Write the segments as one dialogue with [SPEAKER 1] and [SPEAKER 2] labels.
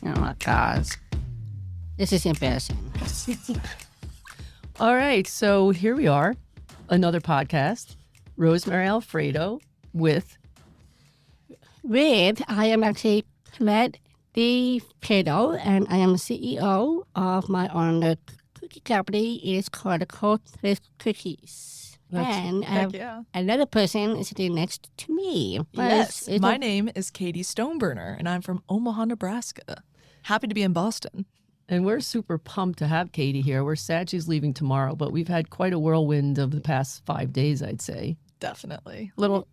[SPEAKER 1] Oh my gosh. This is embarrassing.
[SPEAKER 2] All right, so here we are, another podcast, Rosemary Alfredo with...
[SPEAKER 1] I am actually Collette and I am CEO of my own cookie company. It is called Collette Cookies. And I have another person sitting next to me.
[SPEAKER 3] Yes, my name is Katie Stoneburner, and I'm from Omaha, Nebraska. Happy to be in Boston.
[SPEAKER 2] And we're super pumped to have Katie here. We're sad she's leaving tomorrow, but we've had quite a whirlwind of the past 5 days, I'd say.
[SPEAKER 3] Definitely.
[SPEAKER 1] I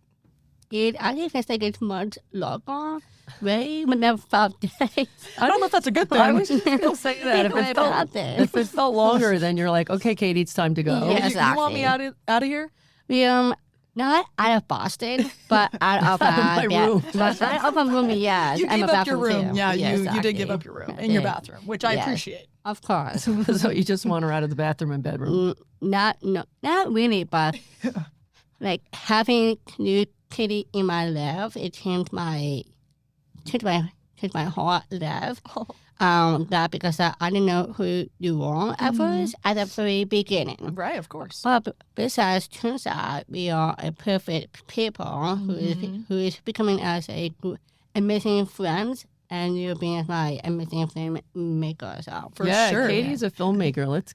[SPEAKER 1] think it's taken much longer. Right? But never 5 days.
[SPEAKER 3] I don't know if that's a good thing.
[SPEAKER 2] I was just going to say that. If it felt longer, then you're like, okay, Katie, it's time to go.
[SPEAKER 1] Yeah, exactly.
[SPEAKER 3] You want me out of here?
[SPEAKER 1] Not out of Boston, but out of
[SPEAKER 2] my room.
[SPEAKER 1] But out of my room, yes.
[SPEAKER 3] You gave up your room.
[SPEAKER 1] Too.
[SPEAKER 3] Yeah,
[SPEAKER 1] yes,
[SPEAKER 3] you did give up your room and your bathroom, which I appreciate.
[SPEAKER 1] Of course.
[SPEAKER 2] So you just want her out of the bathroom and bedroom?
[SPEAKER 1] Not really, but like having new Katie in my life, it changed my whole life. That because I didn't know who you were at first, at the very beginning.
[SPEAKER 3] Right, of course.
[SPEAKER 1] But besides, turns out we are a perfect people who is becoming as a amazing friends, and you're being like amazing filmmakers. So.
[SPEAKER 3] For sure.
[SPEAKER 2] Katie's a filmmaker. Let's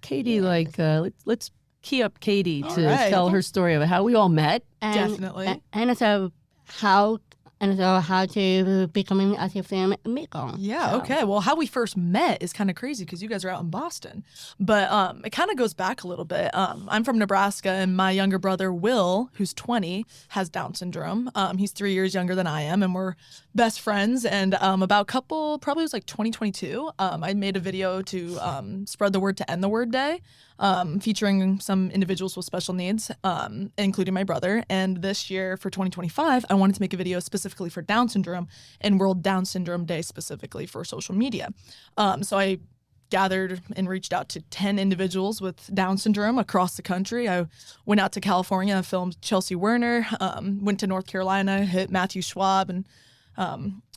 [SPEAKER 2] let's key up Katie to tell her story of how we all met.
[SPEAKER 3] Definitely.
[SPEAKER 1] And so how to becoming as a filmmaker.
[SPEAKER 3] Yeah, okay. Well, how we first met is kind of crazy because you guys are out in Boston. But it kind of goes back a little bit. I'm from Nebraska, and my younger brother, Will, who's 20, has Down syndrome. He's 3 years younger than I am, and we're best friends. And probably it was like 2022, I made a video to spread the word to end the word day. Featuring some individuals with special needs, including my brother. And this year for 2025, I wanted to make a video specifically for Down syndrome and World Down Syndrome Day specifically for social media. So I gathered and reached out to 10 individuals with Down syndrome across the country. I went out to California, filmed Chelsea Werner, went to North Carolina, hit Matthew Schwab and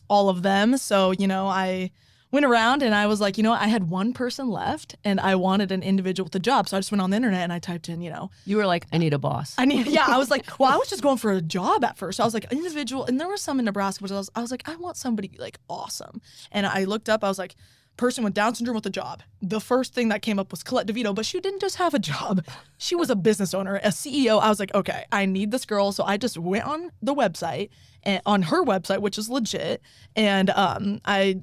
[SPEAKER 3] all of them. So, I went around and I was like, I had one person left and I wanted an individual with a job. So I just went on the internet and I typed in,
[SPEAKER 2] You were like, I need a boss.
[SPEAKER 3] I was like, well, I was just going for a job at first. I was like, individual. And there were some in Nebraska, but I was like, I want somebody like awesome. And I looked up, I was like, person with Down syndrome with a job. The first thing that came up was Collette DeVito, but she didn't just have a job. She was a business owner, a CEO. I was like, okay, I need this girl. So I just went on the website, and on her website, which is legit, and I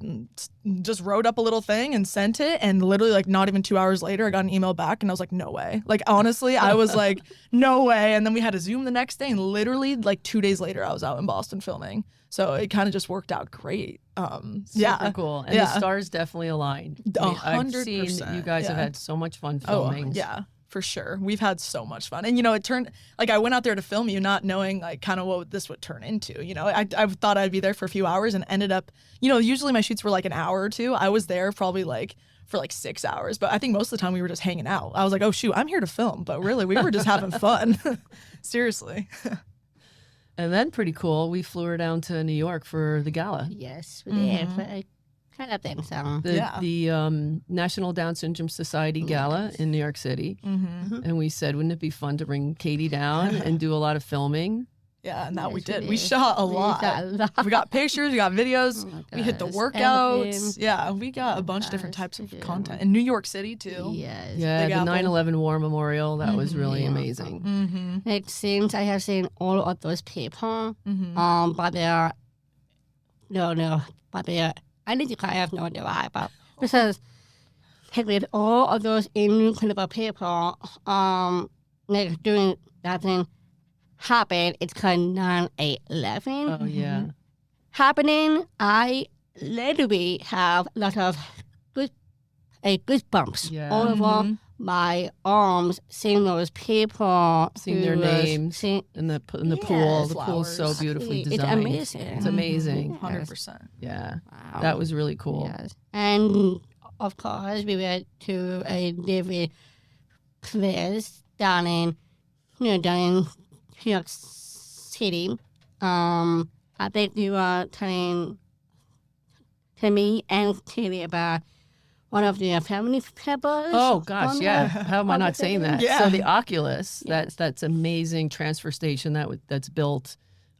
[SPEAKER 3] just wrote up a little thing and sent it, and literally like not even 2 hours later, I got an email back, and I was like, no way. Like honestly, I was like, no way. And then we had a Zoom the next day, and literally like 2 days later, I was out in Boston filming. So it kind of just worked out great.
[SPEAKER 2] Super cool. And the stars definitely aligned.
[SPEAKER 3] 100%.
[SPEAKER 2] I've seen you guys have had so much fun filming.
[SPEAKER 3] Oh, yeah, for sure. We've had so much fun. And, it turned, like I went out there to film you not knowing like kind of what this would turn into. I thought I'd be there for a few hours and ended up, usually my shoots were like an hour or two. I was there probably like for like 6 hours. But I think most of the time we were just hanging out. I was like, oh, shoot, I'm here to film. But really, we were just having fun. Seriously.
[SPEAKER 2] And then pretty cool, we flew her down to New York for the gala.
[SPEAKER 1] Yes, we did. I kind of think so.
[SPEAKER 2] The National Down Syndrome Society Gala in New York City. And we said, wouldn't it be fun to bring Katie down and do a lot of filming?
[SPEAKER 3] Yeah, and that we did. We shot a lot. We got pictures, we got videos, we hit the workouts. Yeah, we got a bunch of different types of content. In New York City, too.
[SPEAKER 1] Yes.
[SPEAKER 2] Yeah, the 9/11 War Memorial, that was really amazing.
[SPEAKER 1] It seems I have seen all of those people, but they are, I need to kind of know why, but because with all of those incredible people, like doing that thing, happened, it's called 9/11.
[SPEAKER 2] Oh, yeah.
[SPEAKER 1] Happening, I literally have a lot of goosebumps all over my arms, seeing those people.
[SPEAKER 2] Seeing their names in the pool. The pool's so beautifully designed.
[SPEAKER 1] It's amazing.
[SPEAKER 2] It's amazing.
[SPEAKER 3] 100%.
[SPEAKER 2] Yeah.
[SPEAKER 1] Wow.
[SPEAKER 2] That was really cool.
[SPEAKER 1] Yes. And, of course, we went to a living place down in New York City. I think you were telling to me and Katie about one of the family members.
[SPEAKER 2] Oh gosh, yeah. How am I not saying that?
[SPEAKER 3] Yeah.
[SPEAKER 2] So the Oculus, that's amazing transfer station that's built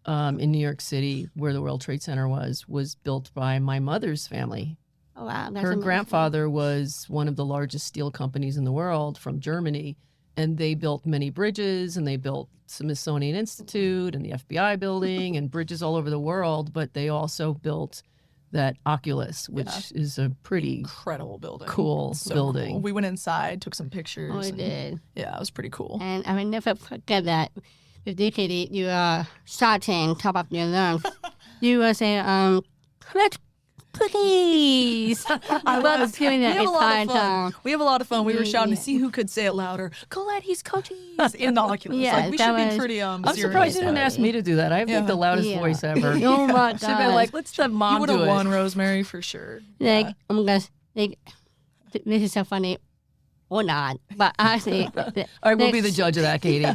[SPEAKER 2] in New York City, where the World Trade Center was built by my mother's family.
[SPEAKER 1] Oh, wow, that's
[SPEAKER 2] Her
[SPEAKER 1] amazing.
[SPEAKER 2] grandfather was one of the largest steel companies in the world from Germany, and they built many bridges, and they built Smithsonian Institute and the FBI building and bridges all over the world, but they also built that Oculus, which is a pretty
[SPEAKER 3] incredible building.
[SPEAKER 2] Cool
[SPEAKER 3] So
[SPEAKER 2] building.
[SPEAKER 3] cool. We went inside, took some pictures.
[SPEAKER 1] Oh, I
[SPEAKER 3] and-
[SPEAKER 1] did.
[SPEAKER 3] Yeah, it was pretty cool.
[SPEAKER 1] And I will never forget that with you, Katie, you are starting top of your lungs. You were saying, Collette, cookies. I love doing that.
[SPEAKER 3] We have a lot of
[SPEAKER 1] entire
[SPEAKER 3] fun.
[SPEAKER 1] time.
[SPEAKER 3] We have a lot of fun. We were shouting to
[SPEAKER 1] Yeah.
[SPEAKER 3] see who could say it louder. Collette, he's cookies in the Oculus.
[SPEAKER 1] Yeah,
[SPEAKER 3] like, we
[SPEAKER 1] that
[SPEAKER 3] should be
[SPEAKER 1] was-
[SPEAKER 3] pretty
[SPEAKER 2] I'm
[SPEAKER 3] serious
[SPEAKER 2] surprised you didn't
[SPEAKER 3] about it.
[SPEAKER 2] ask me to do that. I have like
[SPEAKER 3] Yeah.
[SPEAKER 2] the loudest
[SPEAKER 1] Yeah.
[SPEAKER 2] voice ever.
[SPEAKER 1] Oh my
[SPEAKER 2] Should have been
[SPEAKER 1] god!
[SPEAKER 2] like, let's let
[SPEAKER 3] You
[SPEAKER 2] mom
[SPEAKER 3] would
[SPEAKER 2] do
[SPEAKER 3] have
[SPEAKER 2] it.
[SPEAKER 3] won, Rosemary, for sure.
[SPEAKER 1] Like, oh my gosh, like, this is so funny, or not, but actually,
[SPEAKER 2] All right, we'll be the judge of that, Katie.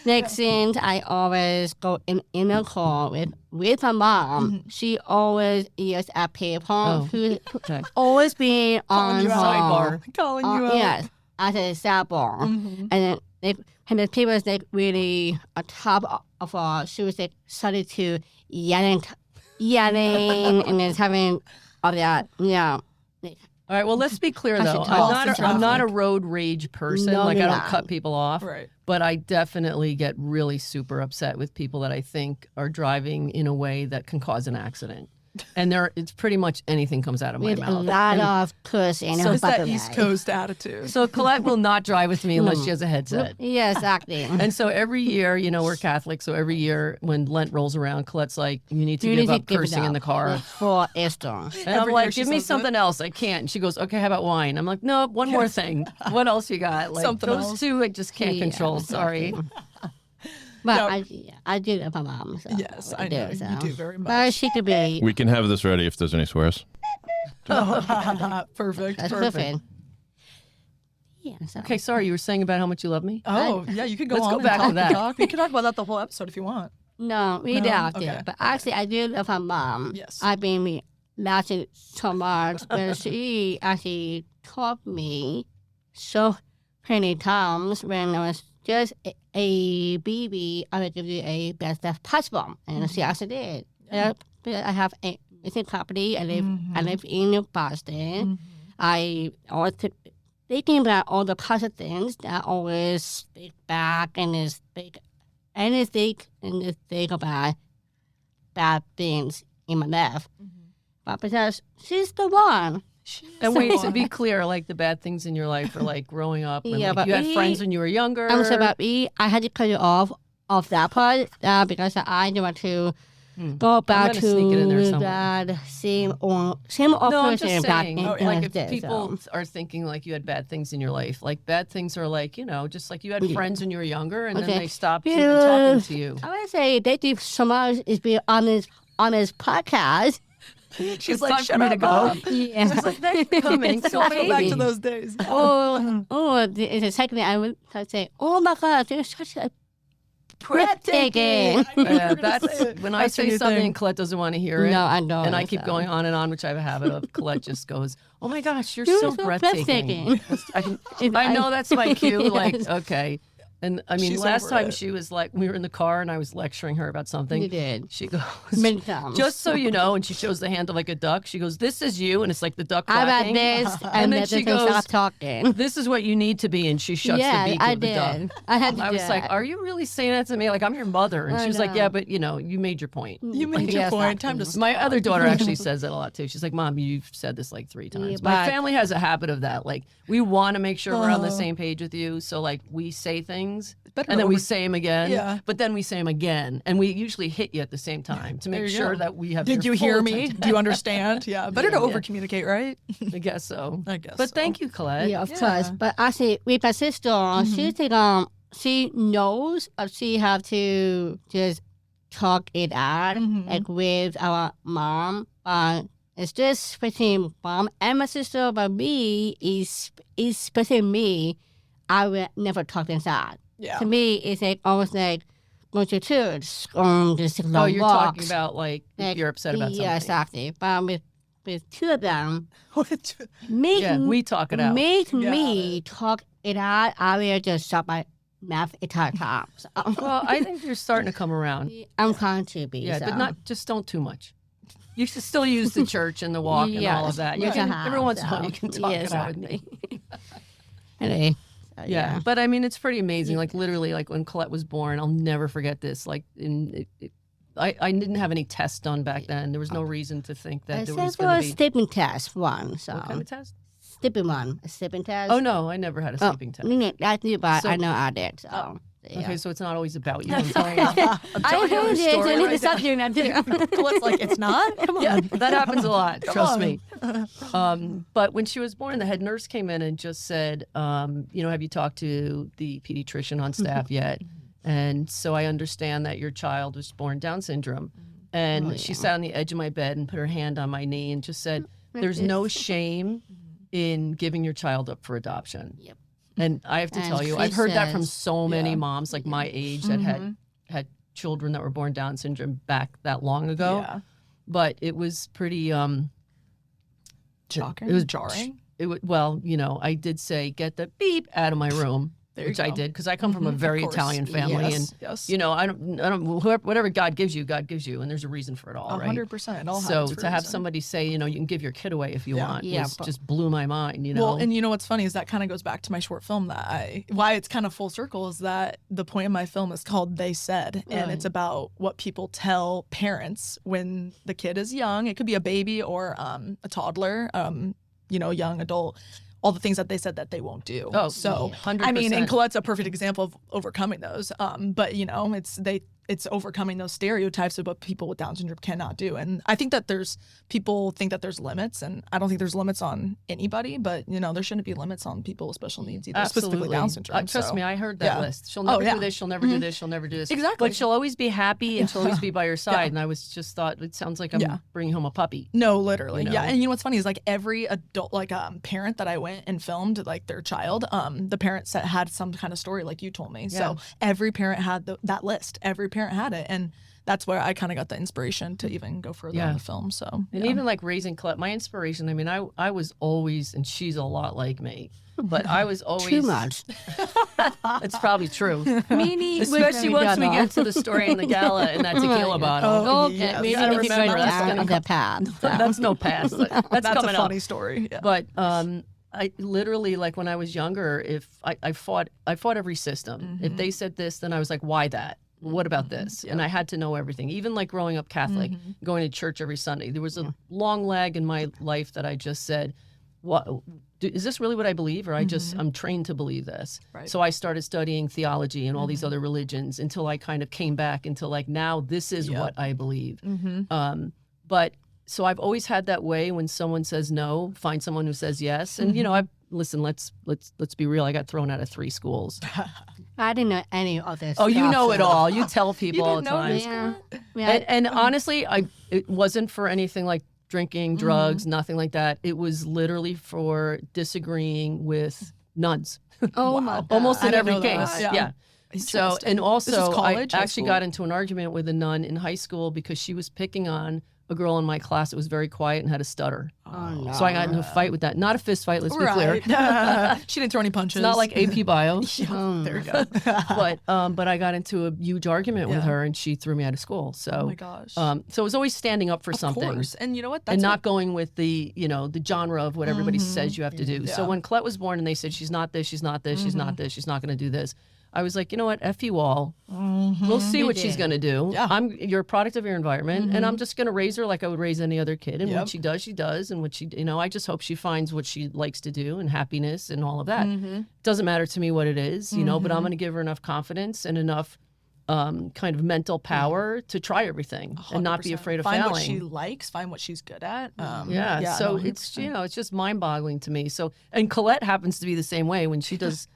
[SPEAKER 1] next since I always go in a call with my mom. She always is a people
[SPEAKER 2] Oh.
[SPEAKER 1] who
[SPEAKER 2] Okay.
[SPEAKER 1] always be on
[SPEAKER 3] you
[SPEAKER 1] her.
[SPEAKER 3] out. Calling you out.
[SPEAKER 1] Yes, as a sample. And then and the people is like really on top of all. She was like started to yelling, and then having all that. Yeah.
[SPEAKER 2] All right, well, let's be clear,
[SPEAKER 1] I
[SPEAKER 2] though.
[SPEAKER 1] should talk.
[SPEAKER 2] I'm not a road rage person.
[SPEAKER 1] No,
[SPEAKER 2] Like, I
[SPEAKER 1] you're
[SPEAKER 2] don't
[SPEAKER 1] not.
[SPEAKER 2] cut people off.
[SPEAKER 3] Right.
[SPEAKER 2] But I definitely get really super upset with people that I think are driving in a way that can cause an accident. And it's pretty much anything comes out of my
[SPEAKER 1] With a
[SPEAKER 2] mouth.
[SPEAKER 1] lot of cursing.
[SPEAKER 3] So
[SPEAKER 1] and
[SPEAKER 3] it's that
[SPEAKER 1] butter
[SPEAKER 3] East
[SPEAKER 1] bag.
[SPEAKER 3] Coast attitude.
[SPEAKER 2] So Collette will not drive with me unless she has a headset.
[SPEAKER 1] Yeah, exactly.
[SPEAKER 2] And so every year, we're Catholic, so every year when Lent rolls around, Colette's like, you need to
[SPEAKER 1] You
[SPEAKER 2] give
[SPEAKER 1] need
[SPEAKER 2] up
[SPEAKER 1] to give it
[SPEAKER 2] cursing in
[SPEAKER 1] up
[SPEAKER 2] the car.
[SPEAKER 1] for Esther.
[SPEAKER 2] And
[SPEAKER 3] Every
[SPEAKER 2] I'm
[SPEAKER 3] year
[SPEAKER 2] like,
[SPEAKER 3] she
[SPEAKER 2] give me
[SPEAKER 3] says
[SPEAKER 2] something else. I can't. And she goes, okay, how about wine? I'm like, no, one more thing. What else you got? Like,
[SPEAKER 3] Something
[SPEAKER 2] those
[SPEAKER 3] else.
[SPEAKER 2] two I just can't
[SPEAKER 1] Yeah,
[SPEAKER 2] control. Sorry.
[SPEAKER 1] But
[SPEAKER 3] Yeah.
[SPEAKER 1] I do love my mom. So
[SPEAKER 3] Yes, I know. You do very much.
[SPEAKER 1] But she could be.
[SPEAKER 4] We can have this ready if there's any swears.
[SPEAKER 3] Perfect.
[SPEAKER 1] That's
[SPEAKER 3] Perfect.
[SPEAKER 1] perfect. Yeah. So.
[SPEAKER 2] Okay, sorry. You were saying about how much you love me?
[SPEAKER 3] Oh, yeah, you could go
[SPEAKER 2] Let's
[SPEAKER 3] on
[SPEAKER 2] go
[SPEAKER 3] and
[SPEAKER 2] back to
[SPEAKER 3] talk,
[SPEAKER 2] that.
[SPEAKER 3] talk. You can talk about that the whole episode if you want.
[SPEAKER 1] No, we
[SPEAKER 3] No?
[SPEAKER 1] don't.
[SPEAKER 3] Okay.
[SPEAKER 1] But actually, I do love my mom.
[SPEAKER 3] Yes.
[SPEAKER 1] I've been laughing so much, but she actually taught me so many times when I was just a baby. I would give you a best life possible, and she actually did. I have a property. I live in Boston. I always thinking about all the positive things that always speak back and think about bad things in my life. But because she's the one.
[SPEAKER 2] And wait, to be clear, like the bad things in your life are like growing up. When,
[SPEAKER 1] Yeah,
[SPEAKER 2] like,
[SPEAKER 1] but
[SPEAKER 2] you had
[SPEAKER 1] we-
[SPEAKER 2] friends when you were younger.
[SPEAKER 1] I'm sorry about me. I had to cut you off that part because I don't want to go back
[SPEAKER 2] gonna sneak it in there
[SPEAKER 1] to
[SPEAKER 2] somewhere.
[SPEAKER 1] that same
[SPEAKER 2] No, I'm just
[SPEAKER 1] person back
[SPEAKER 2] saying,
[SPEAKER 1] in
[SPEAKER 2] like if
[SPEAKER 1] this,
[SPEAKER 2] people
[SPEAKER 1] so.
[SPEAKER 2] are thinking like you had bad things in your life, like bad things are like, just like you had friends when you were younger and then
[SPEAKER 1] Okay.
[SPEAKER 2] they stopped
[SPEAKER 1] Yeah.
[SPEAKER 2] even talking to you.
[SPEAKER 1] I would say thank you so much is being on this podcast.
[SPEAKER 3] She's
[SPEAKER 2] It's
[SPEAKER 3] like,
[SPEAKER 2] time
[SPEAKER 3] shut
[SPEAKER 2] for me
[SPEAKER 3] up,
[SPEAKER 2] to go.
[SPEAKER 3] Mom.
[SPEAKER 1] Yeah.
[SPEAKER 2] Thanks for coming.
[SPEAKER 1] It's
[SPEAKER 2] So
[SPEAKER 3] Go back
[SPEAKER 2] Katie.
[SPEAKER 3] to those days.
[SPEAKER 1] The second thing I would say, oh my God, there's such a breathtaking.
[SPEAKER 2] Yeah, that's when I
[SPEAKER 3] That's your
[SPEAKER 2] say
[SPEAKER 3] new
[SPEAKER 2] something
[SPEAKER 3] thing.
[SPEAKER 2] and Colette doesn't want to hear it.
[SPEAKER 1] No, I don't.
[SPEAKER 2] And I keep
[SPEAKER 1] so.
[SPEAKER 2] going on, which I have a habit of. Colette just goes, "Oh my gosh, you're
[SPEAKER 1] You're
[SPEAKER 2] so
[SPEAKER 1] so
[SPEAKER 2] breathtaking."
[SPEAKER 1] If
[SPEAKER 2] I know that's my cue. Like,
[SPEAKER 1] Yes.
[SPEAKER 2] okay. And I mean,
[SPEAKER 3] She's
[SPEAKER 2] last
[SPEAKER 3] over
[SPEAKER 2] time
[SPEAKER 3] it.
[SPEAKER 2] she was like, we were in the car and I was lecturing her about something.
[SPEAKER 1] You did.
[SPEAKER 2] She goes,
[SPEAKER 1] Many times.
[SPEAKER 2] just so you know, and she shows the hand of like a duck. She goes, "This is you," and it's like the duck
[SPEAKER 1] I about
[SPEAKER 2] quacking.
[SPEAKER 1] this,
[SPEAKER 2] And
[SPEAKER 1] and
[SPEAKER 2] then
[SPEAKER 1] then
[SPEAKER 2] she
[SPEAKER 1] she
[SPEAKER 2] goes,
[SPEAKER 1] stop talking.
[SPEAKER 2] "This is what you need to be," and she shuts
[SPEAKER 1] Yeah,
[SPEAKER 2] the beak
[SPEAKER 1] I
[SPEAKER 2] of the duck.
[SPEAKER 1] did. I had to
[SPEAKER 2] I
[SPEAKER 1] do
[SPEAKER 2] was like,
[SPEAKER 1] that.
[SPEAKER 2] "Are you really saying that to me? Like I'm your mother?" And
[SPEAKER 1] I
[SPEAKER 2] she was like,
[SPEAKER 1] know.
[SPEAKER 2] "Yeah, but you made your point."
[SPEAKER 3] You made your
[SPEAKER 1] Yes,
[SPEAKER 3] point. Time to stop.
[SPEAKER 2] My other daughter actually says that a lot too. She's like, "Mom, you've said this like 3 times."
[SPEAKER 1] Yeah,
[SPEAKER 2] My
[SPEAKER 1] but-
[SPEAKER 2] family has a habit of that. Like we want to make sure we're on the same page with you, so like we say things.
[SPEAKER 3] better
[SPEAKER 2] And then
[SPEAKER 3] to
[SPEAKER 2] we
[SPEAKER 3] over-
[SPEAKER 2] say them again,
[SPEAKER 3] Yeah.
[SPEAKER 2] but then we say them again, and we usually hit you at the same time to
[SPEAKER 3] There
[SPEAKER 2] make
[SPEAKER 3] you
[SPEAKER 2] sure
[SPEAKER 3] go.
[SPEAKER 2] that we have.
[SPEAKER 3] Did
[SPEAKER 2] your
[SPEAKER 3] you hear
[SPEAKER 2] full
[SPEAKER 3] me?
[SPEAKER 2] attention.
[SPEAKER 3] Do you understand? Yeah. Better to
[SPEAKER 2] Yeah.
[SPEAKER 3] over communicate, right?
[SPEAKER 2] I guess so.
[SPEAKER 3] I guess
[SPEAKER 2] But
[SPEAKER 3] so.
[SPEAKER 2] thank you, Collette.
[SPEAKER 1] Yeah, of
[SPEAKER 3] Yeah.
[SPEAKER 1] course. But actually, with my sister, she think she knows she have to just talk it out like with our mom. It's just between mom and my sister. But me is especially me. I will never talk things out.
[SPEAKER 3] Yeah.
[SPEAKER 1] To me, it's like almost like going to church, just take
[SPEAKER 2] Oh,
[SPEAKER 1] long
[SPEAKER 2] you're
[SPEAKER 1] walks.
[SPEAKER 2] talking about like if you're upset about something.
[SPEAKER 1] Yeah, exactly. But with with two of them,
[SPEAKER 2] we talk it out.
[SPEAKER 1] Make me talk it out. I will just shut my mouth entire time. So.
[SPEAKER 2] Well, I think you're starting to come around.
[SPEAKER 1] I'm trying to be.
[SPEAKER 2] Yeah,
[SPEAKER 1] so.
[SPEAKER 2] but just don't too much. You should still use the church and the walk and all of that. You can, every once in a while you can talk it out with me.
[SPEAKER 1] Anyway.
[SPEAKER 2] Yeah, but I mean, it's pretty amazing. Like literally, like when Collette was born, I'll never forget this. Like I didn't have any tests done back then. There was no reason to think that there was going to be
[SPEAKER 1] a stepping test one. So.
[SPEAKER 2] What kind of test?
[SPEAKER 1] A stepping test.
[SPEAKER 2] Oh no, I never had a sleeping test.
[SPEAKER 1] That's you, but I know I did. So. Yeah.
[SPEAKER 2] Okay, so it's not always about you.
[SPEAKER 1] I heard it. It's not doing that too.
[SPEAKER 3] Colette's like, it's not? Come on.
[SPEAKER 2] Yeah, that happens a lot. Trust me. But when she was born, the head nurse came in and just said, have you talked to the pediatrician on staff yet? And so I understand that your child was born Down syndrome. And she sat on the edge of my bed and put her hand on my knee and just said, there's no shame in giving your child up for adoption.
[SPEAKER 1] Yep.
[SPEAKER 2] And I have to tell you, I've heard that from so many moms like my age that had children that were born Down syndrome back that long ago.
[SPEAKER 3] Yeah.
[SPEAKER 2] But it was pretty
[SPEAKER 3] shocking.
[SPEAKER 2] It was
[SPEAKER 3] jarring.
[SPEAKER 2] I did say, get the beep out of my room. Which I did because I come from a very Italian family, and I don't. Whatever God gives you, and there's a reason for it all, right?
[SPEAKER 3] 100%. It all
[SPEAKER 2] so to have somebody say, you can give your kid away if you want, just blew my mind.
[SPEAKER 3] Well, and what's funny is that kind of goes back to my short film why it's kind of full circle is that the point of my film is called They Said, and it's about what people tell parents when the kid is young. It could be a baby or a toddler, young adult. All the things that they said that they won't do.
[SPEAKER 2] Oh,
[SPEAKER 3] so
[SPEAKER 2] 100%.
[SPEAKER 3] I mean, and Colette's a perfect example of overcoming those. But it's overcoming those stereotypes of what people with Down syndrome cannot do. And I think that people think that there's limits, and I don't think there's limits on anybody, but there shouldn't be limits on people with special needs either, specifically Down syndrome.
[SPEAKER 2] Trust me, I heard that list. She'll never do this, she'll never do this, she'll never do this.
[SPEAKER 3] Exactly.
[SPEAKER 2] But she'll always be happy and she'll always be by your side. And I thought it sounds like I'm bringing home a puppy.
[SPEAKER 3] No, literally. Yeah. And what's funny is like every adult, parent that I went and filmed like their child, the parent had some kind of story like you told me. So every parent had that list. Every parent had it. And that's where I kind of got the inspiration to even go further in the film. So,
[SPEAKER 2] and even like raising Collette, my inspiration, I mean, I was always, and she's a lot like me, but I was always
[SPEAKER 1] too much.
[SPEAKER 2] It's probably true. Especially once we get to the story in the Gala and that tequila bottle.
[SPEAKER 1] Oh, okay. We
[SPEAKER 2] gotta remember
[SPEAKER 1] the path.
[SPEAKER 2] That's no past. That's coming
[SPEAKER 3] a funny
[SPEAKER 2] up.
[SPEAKER 3] Story. Yeah.
[SPEAKER 2] But I literally, like when I was younger, if I fought every system. If they said this, then I was like, why that? What about this? And I had to know everything. Even like growing up Catholic, going to church every Sunday, there was a long lag in my life that I just said, "What is this really what I believe, or I'm trained to believe this?"
[SPEAKER 3] Right.
[SPEAKER 2] So I started studying theology and all these other religions until I kind of came back into like, now this is what I believe. But so I've always had that way. When someone says no, find someone who says yes. And listen, let's be real. I got thrown out of 3 schools.
[SPEAKER 1] I didn't know any of this.
[SPEAKER 2] Oh, you
[SPEAKER 1] stuff,
[SPEAKER 2] know
[SPEAKER 1] so.
[SPEAKER 2] it all. You tell people all the
[SPEAKER 3] didn't know
[SPEAKER 2] time.
[SPEAKER 3] this?
[SPEAKER 1] Yeah.
[SPEAKER 2] And honestly, it wasn't for anything like drinking, drugs, nothing like that. It was literally for disagreeing with nuns.
[SPEAKER 1] Oh my God.
[SPEAKER 2] Almost in every
[SPEAKER 3] know that.
[SPEAKER 2] case.
[SPEAKER 3] Yeah.
[SPEAKER 2] Yeah. So, and also,
[SPEAKER 3] This is college,
[SPEAKER 2] I
[SPEAKER 3] high
[SPEAKER 2] actually
[SPEAKER 3] school?
[SPEAKER 2] got into an argument with a nun in high school because she was picking on a girl in my class that was very quiet and had a stutter.
[SPEAKER 1] Oh, no.
[SPEAKER 2] So I got into a fight with that. Not a fist fight, let's be clear.
[SPEAKER 3] She didn't throw any punches.
[SPEAKER 2] It's not like AP Bio.
[SPEAKER 3] There you go.
[SPEAKER 2] But I got into a huge argument with her, and she threw me out of school. So,
[SPEAKER 3] Oh my gosh.
[SPEAKER 2] so it was always standing up for
[SPEAKER 3] Of
[SPEAKER 2] something,
[SPEAKER 3] course. And you know what? That's
[SPEAKER 2] and not going with the the genre of what everybody says you have to do. So when Collette was born, and they said she's not this, she's not this, she's not this, she's not going to do this, I was like, you know what? F you all. We'll see what she's going to do.
[SPEAKER 3] Yeah.
[SPEAKER 2] You're a product of your environment, and I'm just going to raise her like I would raise any other kid. And what she does, she does. And what she, I just hope she finds what she likes to do and happiness and all of that. Doesn't matter to me what it is, but I'm going to give her enough confidence and enough kind of mental power to try everything and not be
[SPEAKER 3] 100%.
[SPEAKER 2] afraid of
[SPEAKER 3] find
[SPEAKER 2] failing.
[SPEAKER 3] what she likes, find what she's good at.
[SPEAKER 2] So
[SPEAKER 3] no,
[SPEAKER 2] it's it's just mind-boggling to me. So, and Collette happens to be the same way. When she does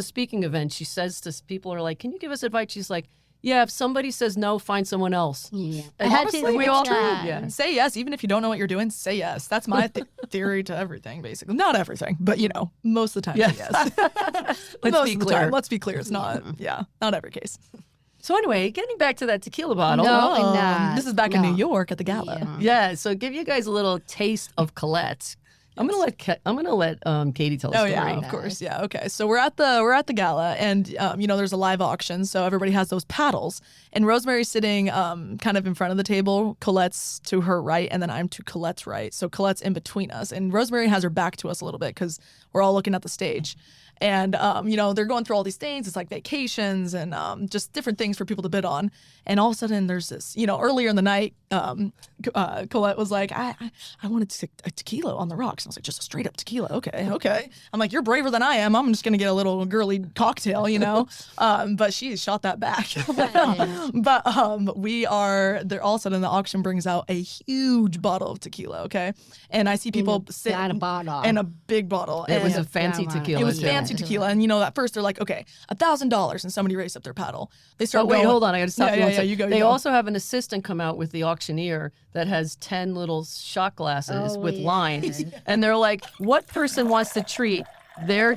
[SPEAKER 2] speaking events, she says to people are like, "Can you give us advice?" She's like, "Yeah, if somebody says no, find someone else."
[SPEAKER 1] Yeah.
[SPEAKER 2] And
[SPEAKER 3] Honestly,
[SPEAKER 2] we all
[SPEAKER 3] it's true.
[SPEAKER 2] yeah.
[SPEAKER 3] Say yes, even if you don't know what you're doing. Say yes. That's my theory to everything, basically. Not everything, but most of the time, say yes.
[SPEAKER 2] Let's be clear.
[SPEAKER 3] Let's be clear. It's not. Yeah, not every case.
[SPEAKER 2] So anyway, getting back to that tequila bottle.
[SPEAKER 1] No,
[SPEAKER 3] This is back in New York at the Gala.
[SPEAKER 2] Yeah. So give you guys a little taste of Colette. I'm gonna let Katie tell the story.
[SPEAKER 3] Oh yeah, of course. Yeah. Okay. So we're at the gala, and there's a live auction, so everybody has those paddles. And Rosemary's sitting kind of in front of the table. Colette's to her right, and then I'm to Colette's right. So Colette's in between us, and Rosemary has her back to us a little bit because we're all looking at the stage. And, they're going through all these things. It's like vacations and just different things for people to bid on. And all of a sudden there's this, earlier in the night, Colette was like, I wanted a tequila on the rocks. And I was like, just a straight up tequila. Okay. I'm like, you're braver than I am. I'm just going to get a little girly cocktail, but she shot that back. But there all of a sudden the auction brings out a huge bottle of tequila. Okay. And I see people sit in a big bottle.
[SPEAKER 2] It was a fancy tequila.
[SPEAKER 3] It was fancy tequila, and at first they're like, okay, $1,000, and somebody raised up their paddle. They start.
[SPEAKER 2] Oh wait, hold on, I got to stop you.
[SPEAKER 3] Yeah, you go.
[SPEAKER 2] They also have an assistant come out with the auctioneer that has 10 little shot glasses with lines, and they're like, what person wants to treat their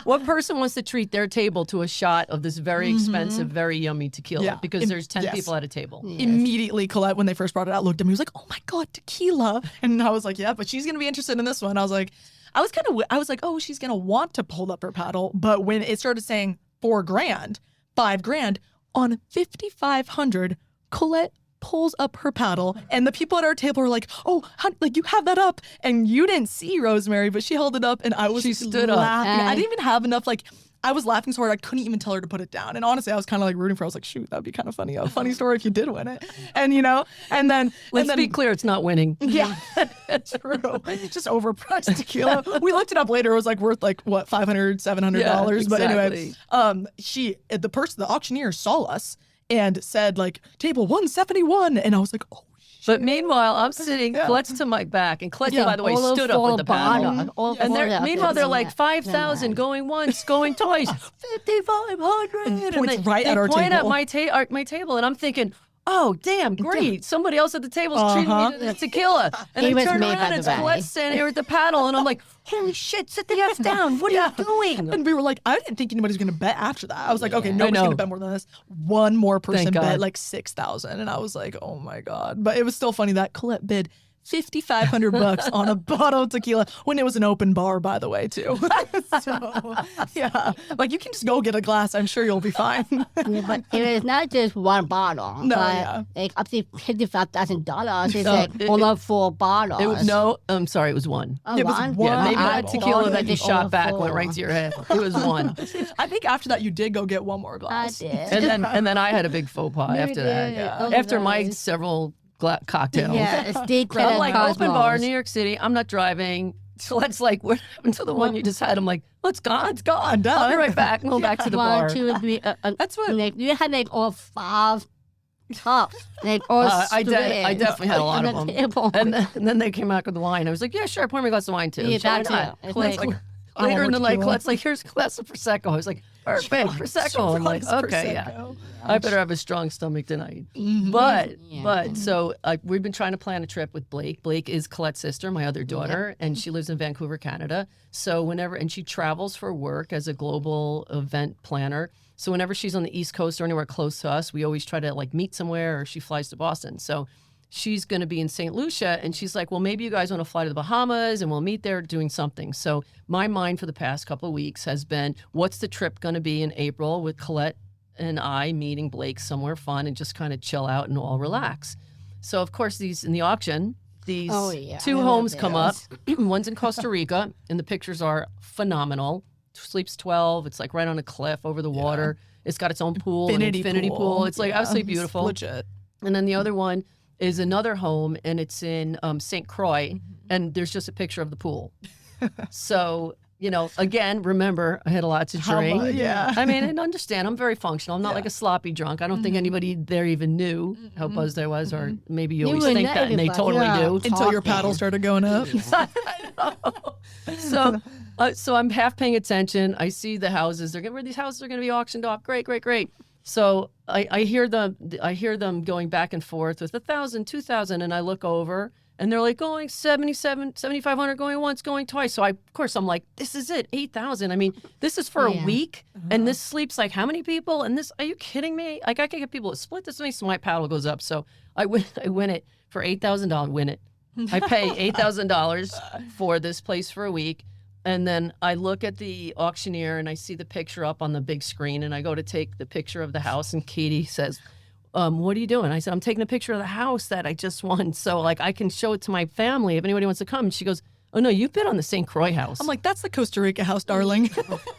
[SPEAKER 2] What person wants to treat their table to a shot of this very expensive, very yummy tequila?
[SPEAKER 3] Yeah.
[SPEAKER 2] Because there's 10 people at a table.
[SPEAKER 3] Yes. Immediately, Colette, when they first brought it out, looked at me. Was like, "Oh my god, tequila!" And I was like, "Yeah, but she's gonna be interested in this one." I was like, "Oh, she's gonna want to hold up her paddle." But when it started saying $4,000, $5,000 on 5,500, Colette pulls up her paddle, and the people at our table were like, "Oh, honey, like you have that up," and you didn't see Rosemary, but she held it up, and
[SPEAKER 2] She stood
[SPEAKER 3] laughing.
[SPEAKER 2] up.
[SPEAKER 3] I didn't even have enough I was laughing so hard I couldn't even tell her to put it down. And honestly, I was kind of rooting for her. I was like, shoot, that'd be kind of funny. A funny story if you did win it. And and then
[SPEAKER 2] Let's be clear, it's not winning.
[SPEAKER 3] Yeah, true. Just overpriced tequila. We looked it up later. It was worth what, $500, $700.
[SPEAKER 2] Yeah,
[SPEAKER 3] But
[SPEAKER 2] exactly.
[SPEAKER 3] anyway, the auctioneer saw us and said table 171, and I was like, oh.
[SPEAKER 2] But meanwhile, I'm sitting, Colette's to my back, and Colette, by the way, stood up with the paddle. And meanwhile, they're like 5,000 going once, going twice, 5,500.
[SPEAKER 3] And points right at our
[SPEAKER 2] point
[SPEAKER 3] table.
[SPEAKER 2] at my table, and I'm thinking, oh, damn, great. Somebody else at the table is treating me to the tequila. And I turn around, and it's Colette standing here with the paddle, and I'm like, holy shit, sit the F down. What are you doing?
[SPEAKER 3] And we were like, I didn't think anybody was going to bet after that. I was like, okay, nobody's going to bet more than this. One more person bet 6,000. And I was like, oh my God. But it was still funny that Colette bid $5,500 on a bottle of tequila when it was an open bar, by the way, too. So, yeah. You can just go get a glass. I'm sure you'll be fine.
[SPEAKER 1] But it is not just one bottle.
[SPEAKER 3] No,
[SPEAKER 1] up to $55,000. It's only 4 bottles.
[SPEAKER 2] I'm sorry, it was one.
[SPEAKER 1] Oh,
[SPEAKER 3] It was
[SPEAKER 1] one?
[SPEAKER 3] one.
[SPEAKER 2] Yeah, maybe
[SPEAKER 3] I
[SPEAKER 2] that tequila that you shot
[SPEAKER 1] only
[SPEAKER 2] back
[SPEAKER 1] 4.
[SPEAKER 2] went right to your head. It was one.
[SPEAKER 3] I think after that you did go get one more
[SPEAKER 1] I
[SPEAKER 3] glass.
[SPEAKER 1] did.
[SPEAKER 2] And then I had a big faux pas after that.
[SPEAKER 1] did.
[SPEAKER 2] Yeah.
[SPEAKER 1] Oh,
[SPEAKER 2] After my
[SPEAKER 1] nice.
[SPEAKER 2] several cocktails.
[SPEAKER 1] Yeah, it's deep
[SPEAKER 2] I'm like,
[SPEAKER 1] Cosmos.
[SPEAKER 2] open bar, New York City. I'm not driving. So let's what happened to the one you just had? I'm like, it's gone. It's gone. I'll be right back. I'm going back to the bar.
[SPEAKER 1] 1, 2, 3.
[SPEAKER 3] That's what.
[SPEAKER 1] You had all 5 cups. All
[SPEAKER 2] I definitely had a lot of them.
[SPEAKER 1] Table.
[SPEAKER 2] And then they came back with the wine. I was like, yeah, sure, pour me a glass of wine too.
[SPEAKER 1] Yeah,
[SPEAKER 2] Sure, why
[SPEAKER 1] that's
[SPEAKER 2] not?
[SPEAKER 1] it. It's
[SPEAKER 2] Colette's
[SPEAKER 1] like-
[SPEAKER 2] later in the night,
[SPEAKER 3] tequila.
[SPEAKER 2] Colette's like, here's a glass of Prosecco. I was like, perfect, Prosecco. I'm like, okay, yeah. I better have a strong stomach tonight. But so we've been trying to plan a trip with Blake. Blake is Colette's sister, my other daughter, and she lives in Vancouver, Canada. So and she travels for work as a global event planner. So whenever she's on the East Coast or anywhere close to us, we always try to meet somewhere, or she flies to Boston. So she's going to be in St. Lucia, and she's like, well, maybe you guys want to fly to the Bahamas and we'll meet there doing something. So my mind for the past couple of weeks has been, what's the trip going to be in April with Colette and I meeting Blake somewhere fun and just kind of chill out and all relax. So of course in the auction, these 2 homes come up. One's in Costa Rica, and the pictures are phenomenal. Sleeps 12. It's right on a cliff over the water. It's got its own pool, infinity pool. It's absolutely beautiful.
[SPEAKER 3] It's legit.
[SPEAKER 2] And then the other one is another home, and it's in St. Croix, and there's just a picture of the pool. So, again, remember, I had a lot to drink.
[SPEAKER 3] Yeah.
[SPEAKER 2] I mean, and understand, I'm very functional. I'm not like a sloppy drunk. I don't think anybody there even knew how buzzed I was, or maybe you always think that, and they totally do.
[SPEAKER 3] Until your paddle started going up.
[SPEAKER 2] So I'm half paying attention. I see the houses. These houses are going to be auctioned off. Great, great, great. So I hear them going back and forth with 1,000, 2,000, and I look over, And they're like going 7,500 going once, going twice. So of course I'm like, this is it, 8,000. I mean, this is for a week and this sleeps like how many people? And this, are you kidding me? Like I can get people to split this with me so my paddle goes up. So I win it for $8,000, win it. I pay $8,000 for this place for a week. And then I look at the auctioneer and I see the picture up on the big screen and I go to take the picture of the house and Katie says, what are you doing? I said, I'm taking a picture of the house that I just won. So like I can show it to my family if anybody wants to come. And she goes, oh no, you've been on the St. Croix house.
[SPEAKER 3] I'm like, that's the Costa Rica house, darling.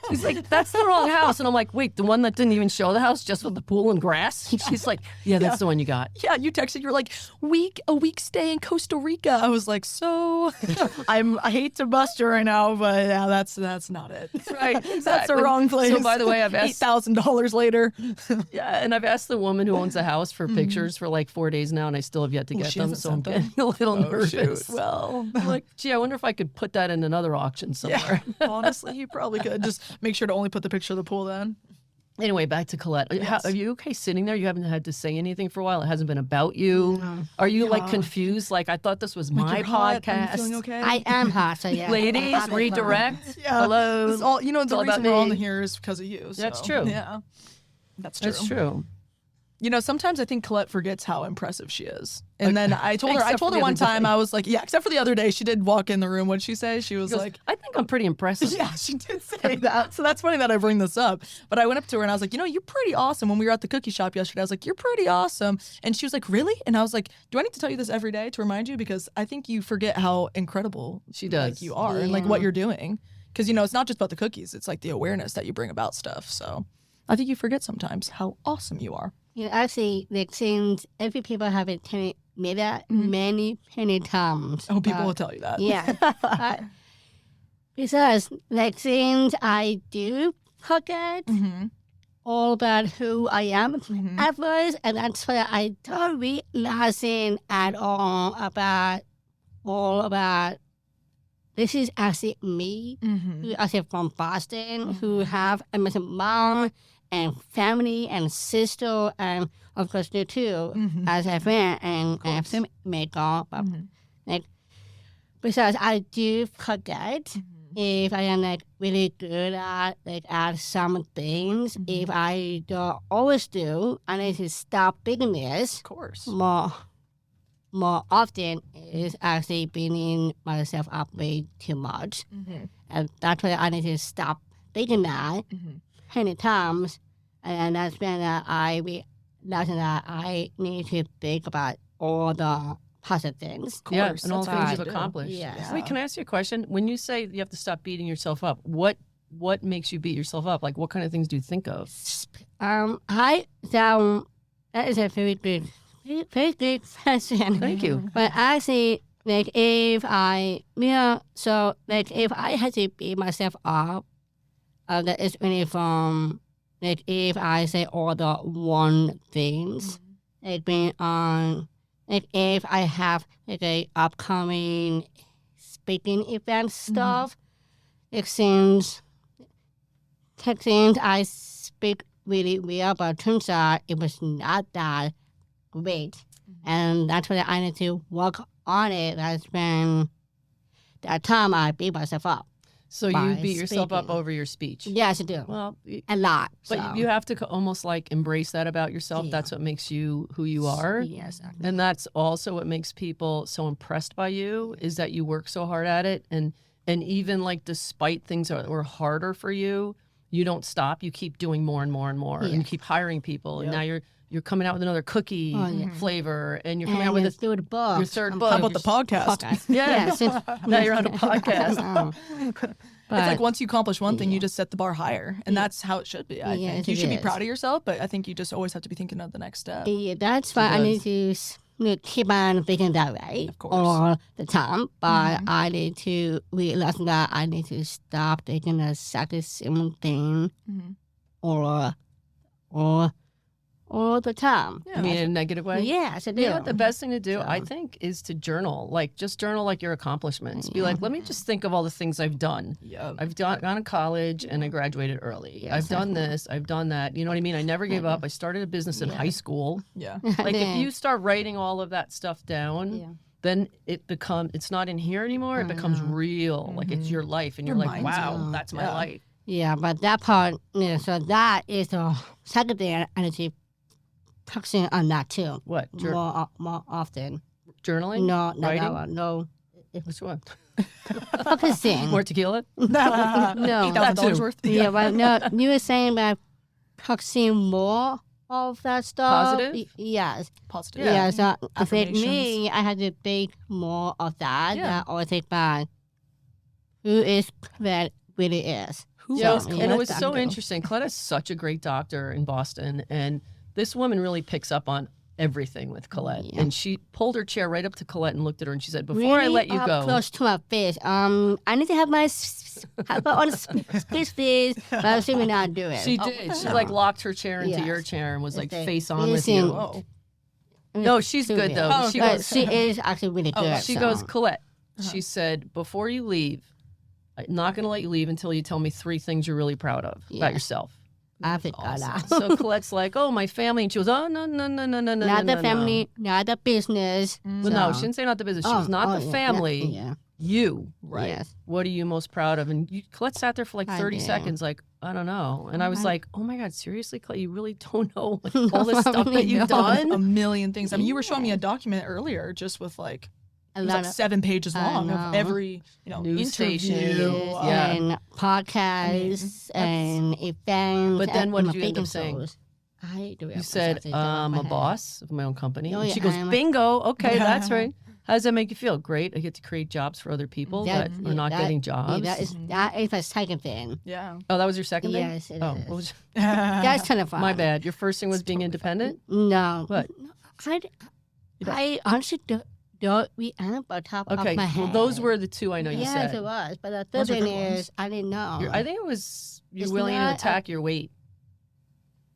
[SPEAKER 2] She's like, that's the wrong house. And I'm like, wait, the one that didn't even show the house, just with the pool and grass? And she's like, yeah, that's the one you got.
[SPEAKER 3] Yeah, you texted, you're like, a week stay in Costa Rica. I was like, so I hate to bust you right now, but yeah, that's not it.
[SPEAKER 2] Right, exactly.
[SPEAKER 3] That's the wrong place.
[SPEAKER 2] So by the way, I've asked
[SPEAKER 3] $8,000 later.
[SPEAKER 2] Yeah, and I've asked the woman who owns the house for pictures for like 4 days now, and I still have yet to get them. So I'm getting a little nervous.
[SPEAKER 3] Shoot. Well,
[SPEAKER 2] I'm like, gee, I wonder if I could put that in another auction somewhere.
[SPEAKER 3] Yeah, honestly, you probably could. Just make sure to only put the picture of the pool then.
[SPEAKER 2] Anyway, back to Collette.
[SPEAKER 3] Yes.
[SPEAKER 2] Are you okay sitting there? You haven't had to say anything for a while. It hasn't been about you. No. Are you like confused? Like I thought this was my podcast.
[SPEAKER 3] Are you feeling okay?
[SPEAKER 1] I am hot, so yeah.
[SPEAKER 2] Ladies, redirect.
[SPEAKER 3] Yeah.
[SPEAKER 2] Hello.
[SPEAKER 3] It's all, the
[SPEAKER 2] all
[SPEAKER 3] reason we're on here is because of you. So.
[SPEAKER 2] That's true.
[SPEAKER 3] Yeah. That's true.
[SPEAKER 2] That's true.
[SPEAKER 3] Sometimes I think Collette forgets how impressive she is. And then I told her one time, I was like, yeah, except for the other day, she did walk in the room. What'd she say? She was like,
[SPEAKER 2] I think I'm pretty impressive.
[SPEAKER 3] Yeah, she did say that. So that's funny that I bring this up. But I went up to her and I was like, you're pretty awesome. When we were at the cookie shop yesterday, I was like, you're pretty awesome. And she was like, really? And I was like, do I need to tell you this every day to remind you? Because I think you forget how incredible
[SPEAKER 2] she does.
[SPEAKER 3] Like, you are and like what you're doing. Because, it's not just about the cookies. It's like the awareness that you bring about stuff. So I think you forget sometimes how awesome you are.
[SPEAKER 1] Actually, since every people have been telling me that many times.
[SPEAKER 3] Oh, people will tell you that.
[SPEAKER 1] Yeah. Because, since I do forget all about who I am at first, and that's why I don't realize at all about this is actually me, who actually from Boston, who have a mom and family and sister and of course you too as a friend and a filmmaker. But besides, I do forget if I am really good at some things. If I don't always do, I need to stop doing this.
[SPEAKER 3] Of course.
[SPEAKER 1] More often is actually beating myself up way too much, and that's why I need to stop thinking that. Many times, and that's when I realized that I need to think about all the positive things.
[SPEAKER 2] Of course, and all the things you've accomplished.
[SPEAKER 1] Yes.
[SPEAKER 2] Wait, can I ask you a question? When you say you have to stop beating yourself up, what makes you beat yourself up? Like, what kind of things do you think of?
[SPEAKER 1] That is a very good question.
[SPEAKER 2] Thank you.
[SPEAKER 1] But actually, if I had to beat myself up, that is only from if I say all the one things, if I have a upcoming speaking event stuff, since I speak really well, but turns out it was not that great, and that's why I need to work on it. That's when that time I beat myself up.
[SPEAKER 2] So you beat yourself up over your speech?
[SPEAKER 1] Yes, I do.
[SPEAKER 2] Well,
[SPEAKER 1] a lot.
[SPEAKER 2] But you have to almost embrace that about yourself. Yeah. That's what makes you who you are.
[SPEAKER 1] Yes. Exactly.
[SPEAKER 2] And that's also what makes people so impressed by you, is that you work so hard at it. And even despite things that were harder for you, you don't stop. You keep doing more and more and more. Yeah. And you keep hiring people. And now you're coming out with another cookie flavor, and you're coming out with
[SPEAKER 1] your third book.
[SPEAKER 2] Your third book.
[SPEAKER 3] How about the podcast?
[SPEAKER 2] Yeah. Now you're on a podcast.
[SPEAKER 3] It's like once you accomplish one thing, you just set the bar higher, and that's how it should be. I think you should be proud of yourself, but I think you just always have to be thinking of the next step.
[SPEAKER 1] Yeah, that's why I need to keep on thinking that way all the time. But I need to realize that I need to stop thinking the exactly same thing, all the time.
[SPEAKER 2] Yeah. You mean in a negative way?
[SPEAKER 1] Yes, I do.
[SPEAKER 2] You know what the best thing to do, I think, is to journal. Just journal your accomplishments. Be like, let me just think of all the things I've done.
[SPEAKER 3] Yep.
[SPEAKER 2] I've gone to college and I graduated early. Yes, I've done this. I've done that. You know what I mean? I never gave up. I started a business in high school.
[SPEAKER 3] Yeah.
[SPEAKER 2] If you start writing all of that stuff down, then it's not in here anymore. It becomes real. Like it's your life. And you're like, wow, that's my life.
[SPEAKER 1] Yeah, but that part, so that is the second thing I need to focusing on that too.
[SPEAKER 2] What?
[SPEAKER 1] More often.
[SPEAKER 2] Journaling?
[SPEAKER 1] No, not
[SPEAKER 2] writing?
[SPEAKER 1] that one. No.
[SPEAKER 2] Which one?
[SPEAKER 1] Focusing.
[SPEAKER 2] More tequila?
[SPEAKER 1] No.
[SPEAKER 3] $8,000 worth.
[SPEAKER 1] Yeah, but no, you were saying about focusing more of that stuff.
[SPEAKER 2] Positive?
[SPEAKER 1] Yes.
[SPEAKER 3] Positive.
[SPEAKER 1] Yeah, so I think
[SPEAKER 3] Affirmations.
[SPEAKER 1] me, I had to think more of that.
[SPEAKER 2] Yeah.
[SPEAKER 1] That or think about who is that really is.
[SPEAKER 3] Who
[SPEAKER 2] Yeah,
[SPEAKER 3] is
[SPEAKER 2] and
[SPEAKER 3] Collette
[SPEAKER 2] it was so
[SPEAKER 3] Doctor?
[SPEAKER 2] interesting. Collette is such a great doctor in Boston, and this woman really picks up on everything with Collette.
[SPEAKER 1] Yeah.
[SPEAKER 2] And she pulled her chair right up to Collette and looked at her, and she said, "Before I let you
[SPEAKER 1] up
[SPEAKER 2] go,
[SPEAKER 1] close to my face. I need to have my have on space, please. But I'm assuming not do it.
[SPEAKER 2] she did. She like locked her chair into
[SPEAKER 1] Yes.
[SPEAKER 2] your chair and was like
[SPEAKER 1] It's
[SPEAKER 2] face on with you."
[SPEAKER 3] Whoa.
[SPEAKER 2] No, she's
[SPEAKER 1] Too
[SPEAKER 2] good
[SPEAKER 1] big.
[SPEAKER 2] though.
[SPEAKER 3] Oh,
[SPEAKER 2] She
[SPEAKER 3] okay.
[SPEAKER 1] But
[SPEAKER 2] goes,
[SPEAKER 1] she is actually really good.
[SPEAKER 2] she
[SPEAKER 1] so.
[SPEAKER 2] goes, Collette. She said, "Before you leave, I'm not going to let you leave until you tell me 3 things you're really proud of
[SPEAKER 1] Yeah.
[SPEAKER 2] about yourself."
[SPEAKER 1] I think that.
[SPEAKER 2] So Colette's like, "Oh, my family," and she goes, "Oh, no,
[SPEAKER 1] Not the family, not the business.
[SPEAKER 2] Well, no, she didn't say not the business. She was not the
[SPEAKER 1] yeah,
[SPEAKER 2] family.
[SPEAKER 1] Yeah.
[SPEAKER 2] You.
[SPEAKER 3] Right.
[SPEAKER 1] Yes.
[SPEAKER 2] What are you most proud of? And Colette sat there for like
[SPEAKER 1] I
[SPEAKER 2] 30
[SPEAKER 1] do.
[SPEAKER 2] seconds, like, I don't know. And I was like, oh my God, seriously, Colette, you really don't know like,
[SPEAKER 1] No,
[SPEAKER 2] all this
[SPEAKER 1] I
[SPEAKER 2] stuff
[SPEAKER 1] really
[SPEAKER 2] that you've
[SPEAKER 1] don't.
[SPEAKER 3] A
[SPEAKER 2] done?
[SPEAKER 3] million things. I mean, you were showing me a document earlier just with like,
[SPEAKER 1] A
[SPEAKER 3] it was
[SPEAKER 1] lot
[SPEAKER 3] like
[SPEAKER 1] of
[SPEAKER 3] 7 pages
[SPEAKER 1] I
[SPEAKER 3] long of
[SPEAKER 1] know.
[SPEAKER 3] every,
[SPEAKER 2] News
[SPEAKER 3] interview.
[SPEAKER 2] station. Yeah.
[SPEAKER 1] and podcasts and events.
[SPEAKER 2] But then what
[SPEAKER 1] and
[SPEAKER 2] did you end up
[SPEAKER 1] baking
[SPEAKER 2] saying?
[SPEAKER 1] shows. I do it
[SPEAKER 2] You said,
[SPEAKER 1] off the top of
[SPEAKER 2] I'm
[SPEAKER 1] my
[SPEAKER 2] a
[SPEAKER 1] head.
[SPEAKER 2] boss of my own company.
[SPEAKER 1] Oh,
[SPEAKER 2] And
[SPEAKER 1] yeah,
[SPEAKER 2] she goes,
[SPEAKER 1] I am a-
[SPEAKER 2] bingo. Okay, that's right. How does that make you feel? Great. I get to create jobs for other people that are not getting jobs.
[SPEAKER 1] Yeah, that is my second thing.
[SPEAKER 3] Yeah.
[SPEAKER 2] Oh, that was your second thing?
[SPEAKER 1] Yes, it
[SPEAKER 2] Oh,
[SPEAKER 1] is.
[SPEAKER 2] what was
[SPEAKER 1] That's kind of fun.
[SPEAKER 2] my bad. Your first thing was being independent?
[SPEAKER 1] No.
[SPEAKER 2] What?
[SPEAKER 1] I honestly don't remember top
[SPEAKER 2] Okay,
[SPEAKER 1] of my
[SPEAKER 2] well,
[SPEAKER 1] head.
[SPEAKER 2] those were the 2 I know you
[SPEAKER 1] Yes,
[SPEAKER 2] said.
[SPEAKER 1] it was. But the third
[SPEAKER 3] Those are
[SPEAKER 1] thing
[SPEAKER 3] good ones.
[SPEAKER 1] is, I didn't know.
[SPEAKER 2] I think it was you're
[SPEAKER 1] It's
[SPEAKER 2] willing to
[SPEAKER 1] not
[SPEAKER 2] attack your weight.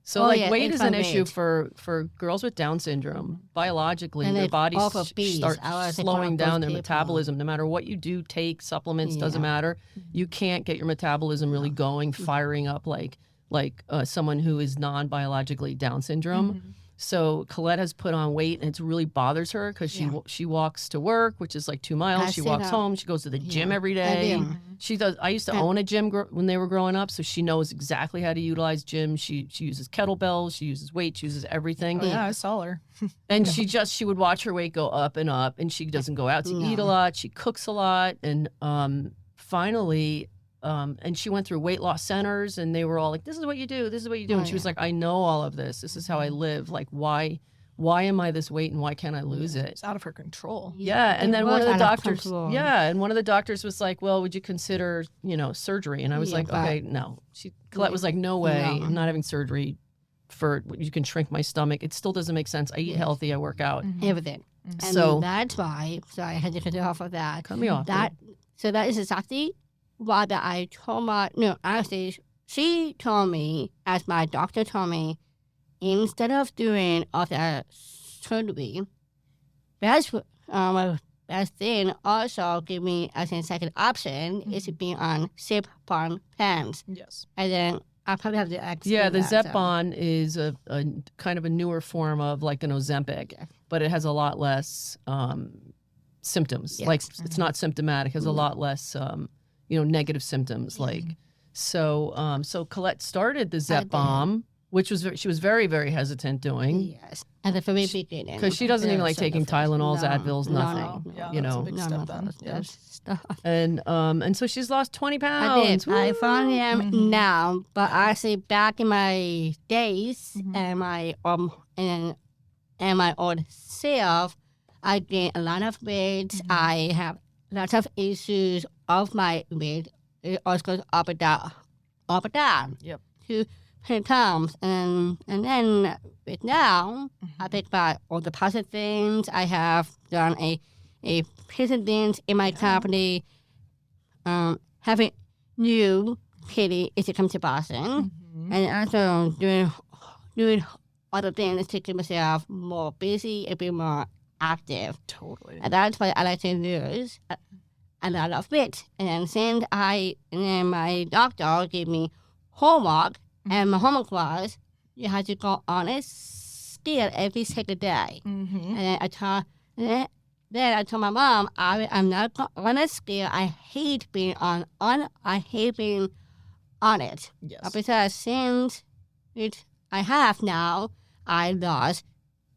[SPEAKER 2] So
[SPEAKER 1] Oh,
[SPEAKER 2] like
[SPEAKER 1] yeah,
[SPEAKER 2] weight
[SPEAKER 1] it's
[SPEAKER 2] is an
[SPEAKER 1] my
[SPEAKER 2] issue
[SPEAKER 1] weight.
[SPEAKER 2] for girls with Down syndrome. Biologically,
[SPEAKER 1] And
[SPEAKER 2] their
[SPEAKER 1] it's
[SPEAKER 2] bodies
[SPEAKER 1] all for bees.
[SPEAKER 2] start
[SPEAKER 1] I was like
[SPEAKER 2] slowing
[SPEAKER 1] one of
[SPEAKER 2] down
[SPEAKER 1] those
[SPEAKER 2] their
[SPEAKER 1] people.
[SPEAKER 2] metabolism. No matter what you do, take supplements, doesn't
[SPEAKER 1] Yeah.
[SPEAKER 2] matter. You can't get your metabolism really going, firing up like someone who is non-biologically Down syndrome. So Collette has put on weight, and it really bothers her because she walks to work, which is like 2 miles.
[SPEAKER 1] I
[SPEAKER 2] She
[SPEAKER 1] see
[SPEAKER 2] walks
[SPEAKER 1] that.
[SPEAKER 2] home. She goes to the gym
[SPEAKER 1] Yeah,
[SPEAKER 2] every
[SPEAKER 1] I
[SPEAKER 2] day.
[SPEAKER 1] do.
[SPEAKER 2] She does. I used to own a gym when they were growing up, so she knows exactly how to utilize gym. She uses kettlebells. She uses weights. She uses everything.
[SPEAKER 3] Oh, yeah, I saw her.
[SPEAKER 2] And she would watch her weight go up and up, and she doesn't go out to eat a lot. She cooks a lot, and finally. And she went through weight loss centers, and they were all like, "This is what you do. This is what you do." And she was like, "I know all of this. This is how I live. Like, why am I this weight, and why can't I lose it?"
[SPEAKER 3] It's out of her control.
[SPEAKER 2] Yeah, and
[SPEAKER 1] It
[SPEAKER 2] then one
[SPEAKER 1] was
[SPEAKER 2] of the
[SPEAKER 1] out of
[SPEAKER 2] doctors,
[SPEAKER 1] control.
[SPEAKER 2] and one of the doctors was like, "Well, would you consider, surgery?" And I was
[SPEAKER 1] Yeah,
[SPEAKER 2] like,
[SPEAKER 1] but-
[SPEAKER 2] "Okay, no." Colette was like, "No way.
[SPEAKER 1] No.
[SPEAKER 2] I'm not having surgery for you can shrink my stomach. It still doesn't make sense. I eat healthy. I work out."
[SPEAKER 1] Everything. And
[SPEAKER 2] So-
[SPEAKER 1] that's why. So I had to cut it off of that.
[SPEAKER 2] Cut me off.
[SPEAKER 1] So that is exactly why that I told my actually she told me, as my doctor told me, instead of doing all that surgery, best thing also give me as a second option is to be on zip-on pants,
[SPEAKER 3] Yes.
[SPEAKER 1] and then I probably have to
[SPEAKER 2] Yeah, the
[SPEAKER 1] that, so.
[SPEAKER 2] Zepbound is a kind of a newer form of like an Ozempic, but it has a lot less symptoms.
[SPEAKER 1] Yes.
[SPEAKER 2] Like it's not symptomatic. It has a lot less negative symptoms. Like so Collette started the
[SPEAKER 1] I did.
[SPEAKER 2] Zepbound, which was she was very, very hesitant doing
[SPEAKER 1] Yes, at the very beginning.
[SPEAKER 2] because she doesn't even
[SPEAKER 3] Yeah,
[SPEAKER 2] like
[SPEAKER 3] so
[SPEAKER 2] taking Tylenols, Advils, nothing.
[SPEAKER 1] No.
[SPEAKER 3] Yeah,
[SPEAKER 2] You
[SPEAKER 3] that's a
[SPEAKER 2] know.
[SPEAKER 3] big step then. Yeah.
[SPEAKER 1] Stuff.
[SPEAKER 2] And so she's lost 20
[SPEAKER 1] I
[SPEAKER 2] pounds.
[SPEAKER 1] did. I
[SPEAKER 2] Woo!
[SPEAKER 1] finally am
[SPEAKER 3] Mhm.
[SPEAKER 1] now, but actually back in my days
[SPEAKER 3] Mhm.
[SPEAKER 1] and my old self, I gained a lot of weight. I have lots of issues of my weight. It always goes up and down, up and down.
[SPEAKER 3] Yep.
[SPEAKER 1] 2 times, and then with now, I think about all the positive things. I have done a president in my company. Having new Katie is to come to Boston, and also doing other things to keep myself more busy and be more active.
[SPEAKER 3] Totally.
[SPEAKER 1] And that's why I like to lose a lot of weight. And since my doctor gave me homework, and my homework was you have to go on a scale every single day.
[SPEAKER 3] Mm-hmm.
[SPEAKER 1] And then then I told my mom, I'm not on a scale. I hate being on it.
[SPEAKER 3] Yes.
[SPEAKER 1] Because since I have now, I lost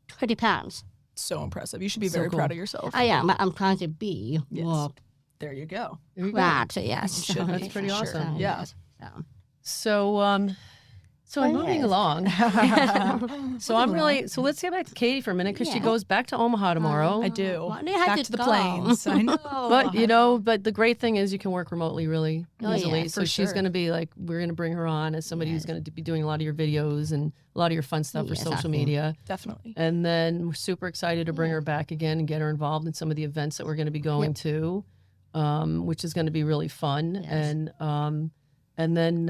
[SPEAKER 1] 20 pounds.
[SPEAKER 3] So impressive. You should be
[SPEAKER 2] So
[SPEAKER 3] very
[SPEAKER 2] cool.
[SPEAKER 3] proud of yourself.
[SPEAKER 1] I am. I'm trying to be
[SPEAKER 3] Yes.
[SPEAKER 1] more
[SPEAKER 3] There you go.
[SPEAKER 2] There you go.
[SPEAKER 1] proud. So yes,
[SPEAKER 3] You should be,
[SPEAKER 2] That's pretty
[SPEAKER 3] for
[SPEAKER 2] awesome.
[SPEAKER 3] Sure. Yeah.
[SPEAKER 1] So,
[SPEAKER 2] So I'm moving
[SPEAKER 1] yes.
[SPEAKER 2] along. So let's get back to Katie for a minute because she
[SPEAKER 1] Yeah.
[SPEAKER 2] goes back to Omaha tomorrow.
[SPEAKER 3] I do.
[SPEAKER 1] Well, they have
[SPEAKER 3] Back
[SPEAKER 1] to
[SPEAKER 3] to the
[SPEAKER 1] go.
[SPEAKER 3] plains. I know.
[SPEAKER 2] But the great thing is you can work remotely really
[SPEAKER 1] Oh,
[SPEAKER 2] easily.
[SPEAKER 1] yeah,
[SPEAKER 2] So
[SPEAKER 3] for
[SPEAKER 2] she's
[SPEAKER 3] sure.
[SPEAKER 2] going to be like, we're going to bring her on as somebody who's
[SPEAKER 1] Yes.
[SPEAKER 2] going to be doing a lot of your videos and a lot of your fun stuff for
[SPEAKER 1] Yes,
[SPEAKER 2] social
[SPEAKER 1] absolutely.
[SPEAKER 2] media.
[SPEAKER 3] Definitely.
[SPEAKER 2] And then we're super excited to bring her back again and get her involved in some of the events that we're going to be going to, which is going to be really fun.
[SPEAKER 1] Yes.
[SPEAKER 2] And then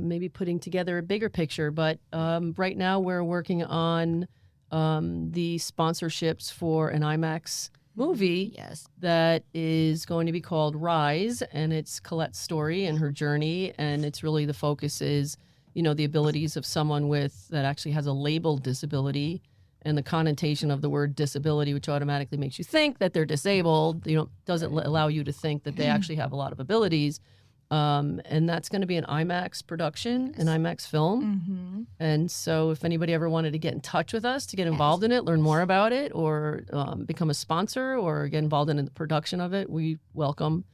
[SPEAKER 2] maybe putting together a bigger picture. But right now we're working on the sponsorships for an IMAX movie
[SPEAKER 1] yes.
[SPEAKER 2] that is going to be called Rise, and it's Colette's story and her journey, and it's really the focus is, the abilities of someone that actually has a labeled disability, and the connotation of the word disability, which automatically makes you think that they're disabled, doesn't allow you to think that they actually have a lot of abilities. And that's going to be an IMAX production, an IMAX film.
[SPEAKER 3] Mm-hmm.
[SPEAKER 2] And so if anybody ever wanted to get in touch with us to get involved in it, learn more about it, or become a sponsor or get involved in the production of it, we welcome